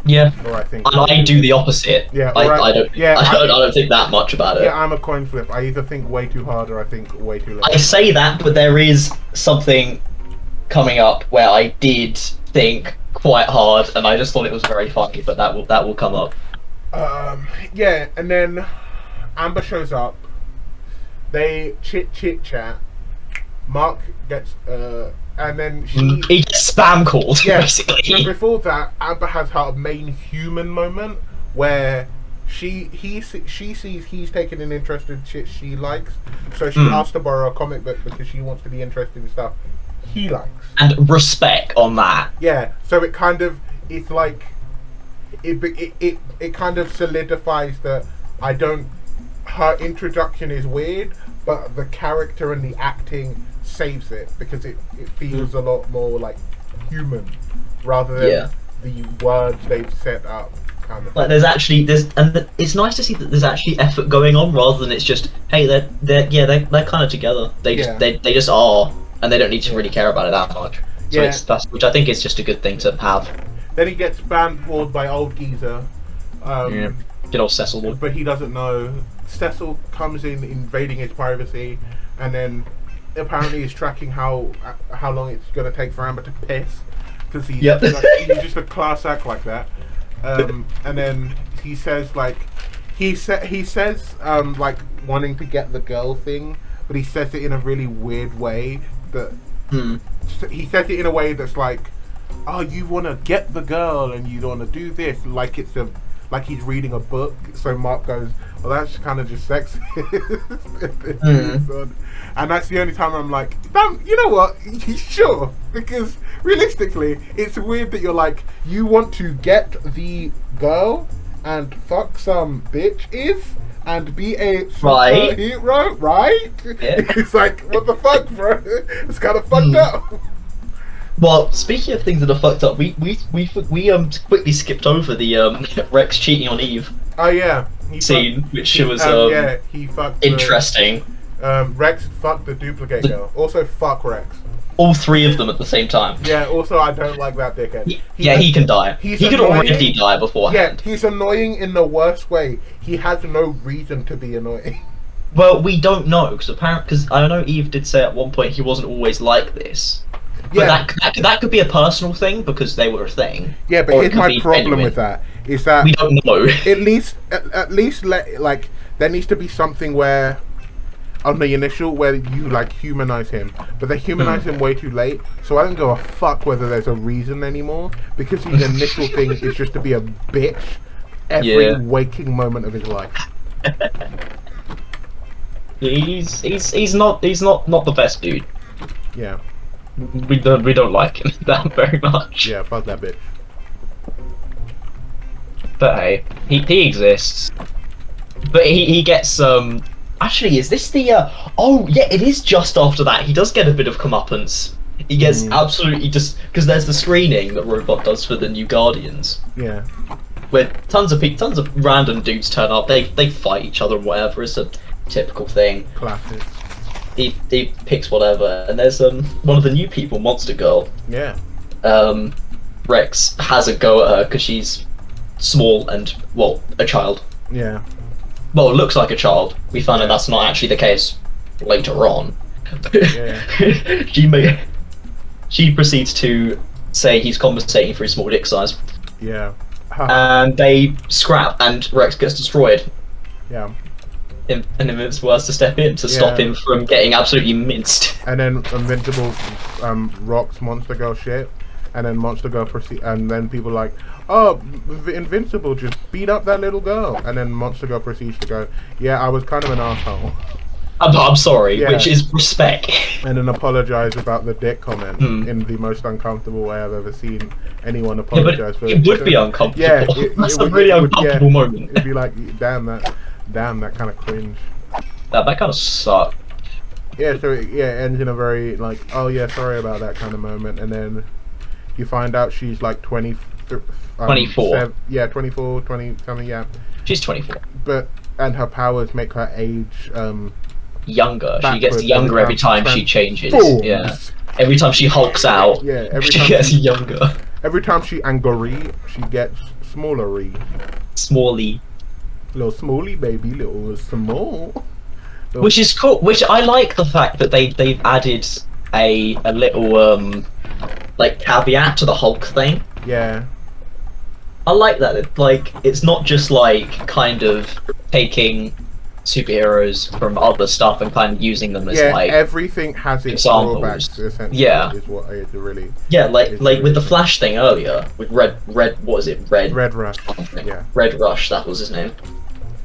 Yeah. Or I think. And I do the opposite. Yeah, I alright. don't. Yeah, I don't think that much about it. Yeah, I'm a coin flip. I either think way too hard or I think way too I little. say that, but there is something coming up where I did think quite hard, and I just thought it was very funny. But that will come up. Yeah, and then Amber shows up. They chit chat. Mark gets and then He gets spam called, yeah. basically. So before that, Amber has her main human moment where she sees he's taking an interest in shit she likes, so she asks to borrow a comic book because she wants to be interested in stuff he likes. And respect on that. Yeah, so it kind of it's like it kind of solidifies that I don't. Her introduction is weird, but the character and the acting saves it because it feels a lot more like human rather than the words they've set up. Kind of. Like it's nice to see that there's actually effort going on rather than it's just hey they're kind of together. They just are, and they don't need to really care about it that much. So which I think is just a good thing to have. Then he gets bamboozled by old geezer. Good old Cecil. But he doesn't know. Cecil comes in, invading his privacy, and then apparently is tracking how long it's going to take for Amber to piss, because he's just a class act like that. And then he says like he says like wanting to get the girl thing, but he says it in a really weird way. That he says it in a way that's like, oh, you want to get the girl and you want to do this, like he's reading a book. So Mark goes, well, that's kind of just sexist. And that's the only time I'm like, damn, you know what? Sure. Because realistically, it's weird that you're like, you want to get the girl and fuck some bitches and be a superhero, right? Yeah. It's like, what the fuck, bro? It's kind of fucked up. Well, speaking of things that are fucked up, we quickly skipped over the Rex cheating on Eve. Oh yeah, scene, which was he fucked interesting. Rex fucked the duplicate girl. Also, fuck Rex. All three of them at the same time. Yeah. Also, I don't like that dickhead. He can die. He could already die beforehand. Yeah, he's annoying in the worst way. He has no reason to be annoying. Well, we don't know because I know Eve did say at one point he wasn't always like this. Yeah. But that could be a personal thing because they were a thing. Yeah, but here's my problem with that is that we don't know. At least like there needs to be something where on the initial where you like humanize him, but they humanize him way too late. So I don't give a fuck whether there's a reason anymore because the initial thing is just to be a bitch every waking moment of his life. He's not the best dude. Yeah. We don't like him that very much. Yeah, fuck that bitch. But hey, he exists. But he gets Actually, is this the oh yeah, it is just after that. He does get a bit of comeuppance. He gets absolutely just because there's the screening that Robot does for the new Guardians. Yeah. Where tons of random dudes turn up. They fight each other and whatever. It's a typical thing. Classic. He picks whatever, and there's one of the new people, Monster Girl. Yeah. Rex has a go at her because she's small and a child. Yeah. Well, it looks like a child. We find out that's not actually the case later on. Yeah. She proceeds to say he's compensating for his small dick size. Yeah. And they scrap, and Rex gets destroyed. Yeah. And Invincible has to step in to stop him from getting absolutely minced. And then Invincible rocks Monster Girl shit, and then Monster Girl and then people are like, oh, Invincible just beat up that little girl, and then Monster Girl proceeds to go, yeah, I was kind of an asshole. I'm sorry, which is respect. And then apologize about the dick comment in the most uncomfortable way I've ever seen anyone apologize for. It would be uncomfortable. Yeah, that's a really uncomfortable moment. It'd be like, damn, that kind of cringe. That kind of sucked. Yeah, so it ends in a very like, oh yeah, sorry about that kind of moment, and then you find out she's like 24. 20 something, yeah. She's 24. And her powers make her age younger. She gets Backwards younger every time she changes. Yeah. transforms. Every time she hulks out, Yeah, every she time gets younger. every time she angry, she gets smaller-y. Smally. Little smally baby, little small. Little- Which is cool. Which I like the fact that they've added a little like caveat to the Hulk thing. yeah. I like that. It's not just like kind of taking superheroes from other stuff and kind of using them as Yeah, like everything has its examples. drawbacks, essentially, Yeah. is what I really... yeah, like It's with the really- Flash thing earlier with red what was it red Red Rush, something. yeah. Red Rush, that was his name.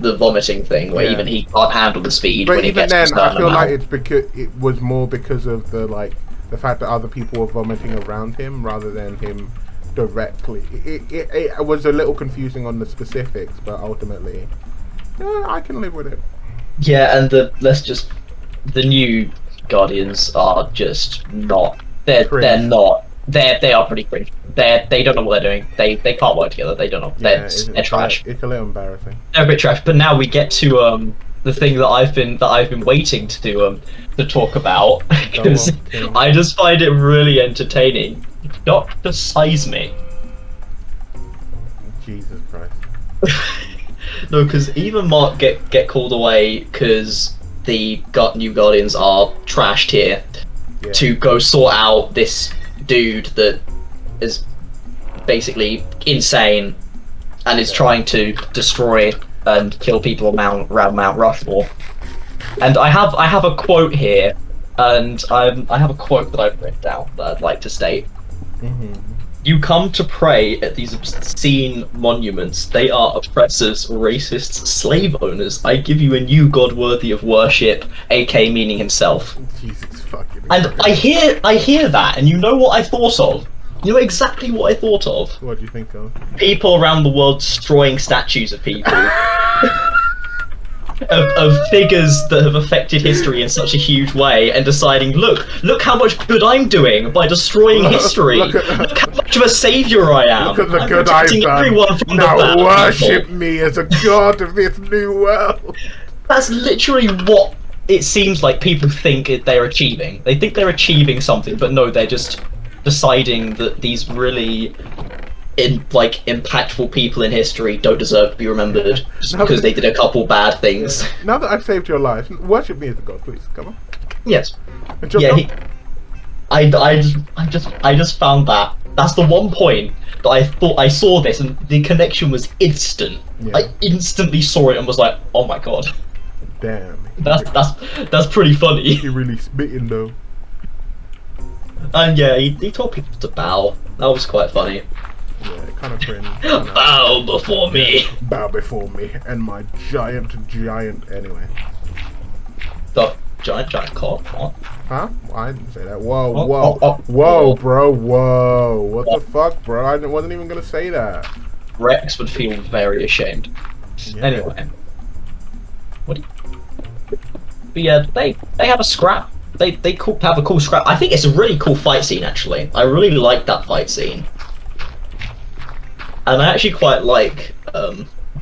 The vomiting thing where Yeah. even he can't handle the speed But when he even gets to a then, certain I feel amount. like it's because it was more because of the fact that other people were vomiting around him rather than him directly. It was a little confusing on the specifics, but ultimately, yeah, I can live with it. Yeah, and the new Guardians are just not. They're Cringe. not. They are pretty cringe. They don't know what they're doing. They can't work together. They don't know. Yeah, They're trash. It's a little embarrassing. They're a bit trash. But now we get to the thing that I've been waiting to talk about because on, Tim. I just find it really entertaining. Doctor Seismic. Jesus Christ. No, because even Mark get called away because the new Guardians are trashed here Yeah. to go sort out this dude that is basically insane and is trying to destroy and kill people around Mount Rushmore. And I have a quote here, and I have a quote that I've written down that I'd like to state. hmm You come to pray at these obscene monuments. They are oppressors, racists, slave owners. I give you a new god worthy of worship, AK meaning himself. Jesus fucking And Christ. I hear that, and you know what I thought of? You know exactly what I thought of? What do you think of? People around the world destroying statues of people. of figures that have affected history in such a huge way and deciding, look how much good I'm doing by destroying history. Look Look, at- how much of a savior I am. Look at the I'm good I've protecting done. everyone from the Now bad worship people. me as a god of this new world. That's literally what it seems like people think they're achieving. They think they're achieving something, but no, they're just deciding that these really impactful people in history don't deserve to be remembered just because they did a couple bad things. Now that I've saved your life, worship me as a god, please. Come on. Yes. And just Yeah, I just found that. That's the one point that I thought I saw this and the connection was instant. Yeah. I instantly saw it and was like, oh my god. Damn. That's pretty funny. He really spitting though. And yeah, he told people to bow. That was quite funny. Yeah, kind of cringe. Bow before me. Bow before me and my giant anyway. The giant cock. What? Huh? I didn't say that. Whoa, Oh, whoa, oh, oh. whoa, bro, whoa. What Oh. the fuck, bro? I wasn't even gonna say that. Rex would feel very ashamed. Yeah. Anyway. What? But yeah, they have a scrap. They have a cool scrap. I think it's a really cool fight scene actually. I really like that fight scene. And I actually quite like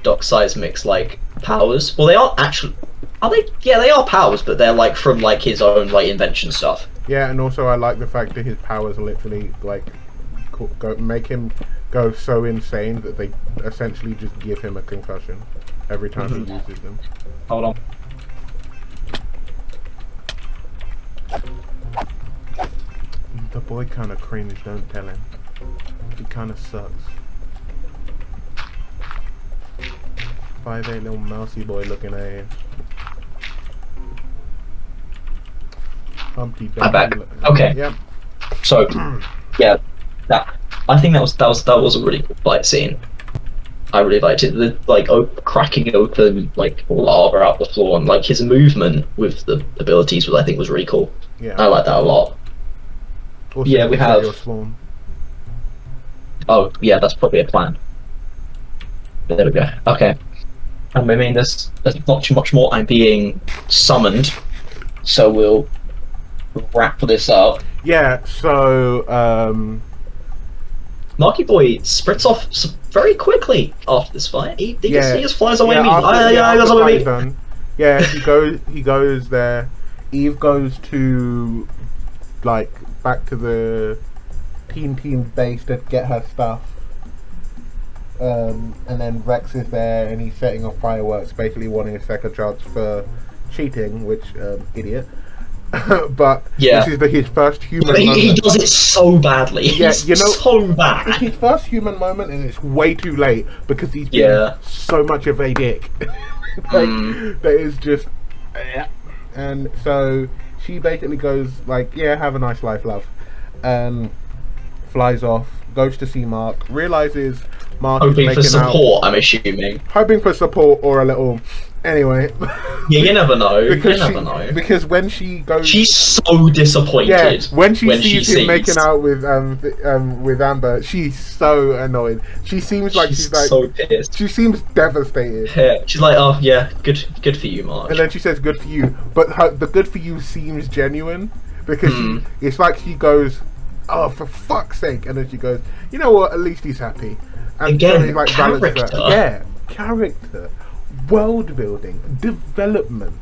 Doc Seismic's like powers. Well, they aren't actually. Are they? Yeah, they are powers, but they're like from like his own like invention stuff. Yeah, and also I like the fact that his powers literally like make him go so insane that they essentially just give him a concussion every time he uses them. Hold on. The boy kind of cringe, don't tell him. He kind of sucks. 5'8" little mousy boy looking at him. Humpty I'm back. Dumpty. Okay. Yep. So, yeah, I think that was a really cool fight scene. I really liked it. The like cracking open like lava out the floor and like his movement with the abilities was I think was really cool. Yeah. I like that a lot. Also, Yeah, we set have- your spawn. Oh yeah, that's probably a plan. But there we go. Okay. I mean, there's not too much more. I'm being summoned, so we'll wrap this up. Yeah. So Marky Boy sprints off very quickly after this fight. He just flies away. Yeah, I after got the something to fight's me. done, Yeah, he goes there. Eve goes to like back to the Teen base to get her stuff. And then Rex is there and he's setting off fireworks, basically wanting a second chance for cheating, which idiot. But Yeah. this is his first human But moment. he does it so badly. Yeah, He's you know, so It's bad. his first human moment, and it's way too late because he's been Yeah. so much of a dick. That is just. And so she basically goes like, "Yeah, have a nice life, love," and flies off. Goes to see Mark. Realizes Mark Hoping is for making support, I'm assuming. hoping for support or a little. Anyway. Yeah, you never know. Because You never know. Because when she goes, She's so disappointed. yeah, when she sees him sees- making out with Amber, she's so annoyed. She seems like she's like so pissed. she seems devastated. Yeah, she's like, oh yeah, good for you, Mark. And then she says, "Good for you," but the "good for you" seems genuine because it's like she goes, "Oh, for fuck's sake!" And then she goes, "You know what? At least he's happy." And Again, he, balances character. her. Yeah, character, world building, development,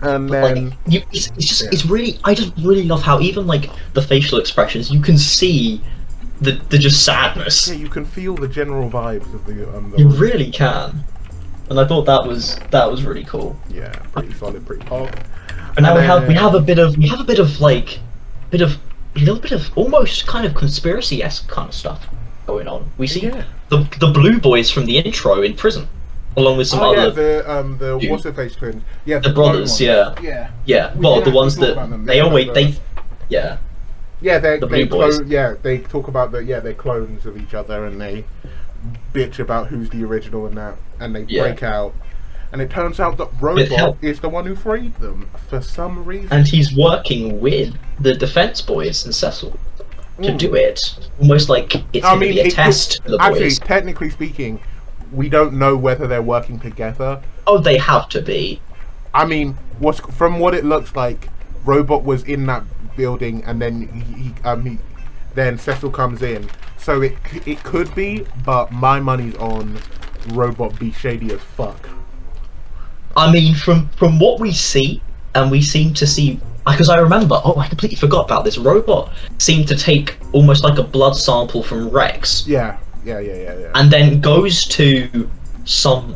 and then It's really. I just really love how even like the facial expressions, you can see the just sadness. yeah, you can feel the general vibes of the You really can. And I thought that was really cool. yeah, pretty solid, pretty pog. And now And we have a bit of like a little bit of almost kind of conspiracy-esque kind of stuff going on. We see Yeah. the blue boys from the intro in prison, along with some other the dude. what's her face twins, yeah, the clone brothers, ones. yeah. We Well, did the ones actually that talk about them. they Yeah, always but they yeah. yeah, the blue boys. they talk about they're clones of each other and they bitch about who's the original and that, and they Yeah. break out, and it turns out that hell. Robot is the one who freed them for some reason. And he's working with the defense boys and Cecil to do it. Almost like it's going to be a it test for the actually, boys. technically speaking, we don't know whether they're working together. Oh, they have to be. I mean, from what it looks like, Robot was in that building, and then then Cecil comes in. So it could be, but my money's on Robot be shady as fuck. I mean, from what we see, and we seem to see, because I remember, I completely forgot about this. Robot seemed to take almost like a blood sample from Rex, Yeah. and then goes to some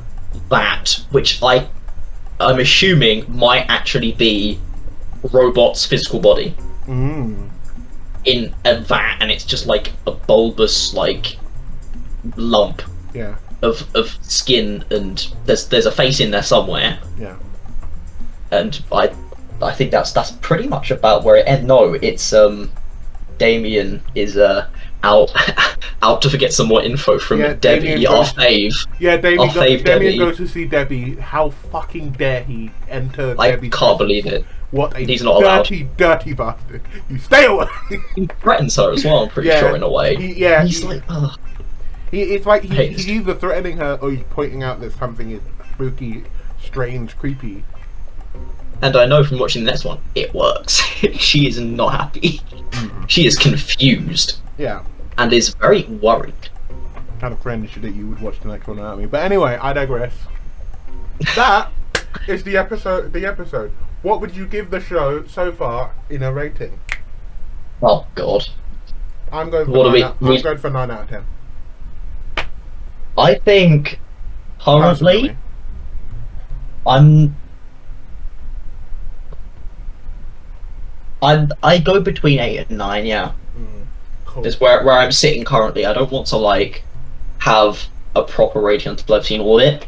vat, which I'm assuming might actually be Robot's physical body in a vat, and it's just like a bulbous like lump Yeah. of skin, and there's a face in there somewhere. Yeah. And I think that's pretty much about where it ends. No, it's Damien is out out to get some more info from Yeah, Debbie, Damien our goes- fave. Yeah, Our fave Damien Debbie. goes to see Debbie. How fucking dare he enter I Debbie's can't presence. believe it. What a He's not allowed. dirty bastard. You stay away! He threatens her as well. I'm pretty Yeah, sure in a way. He's like, ugh. It's like hate he's this. either threatening her or he's pointing out that something is spooky, strange, creepy. And I know from watching the next one, it works. She is not happy. She is confused Yeah. and is very worried. Kind of cringe that you would watch the next one without me. But anyway, I digress. That is the episode. What would you give the show so far in a rating? Oh God. I'm going for What do 9 I'm going for 9 out of 10. I think currently I go between 8 and 9, yeah. Cool. Is where I'm sitting currently. I don't want to like have a proper rating until I've seen all of it.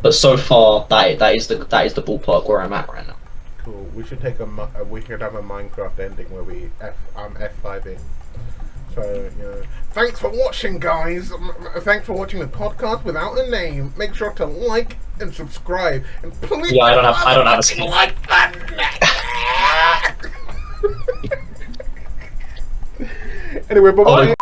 But so far that is the ballpark where I'm at right now. Cool. We should take we should have a Minecraft ending where I'm F5ing. So, you know. Thanks for watching, guys. Thanks for watching the podcast without a name. Make sure to like and subscribe, and please. Yeah, I don't have a skill. like button. Anyway, bye bye.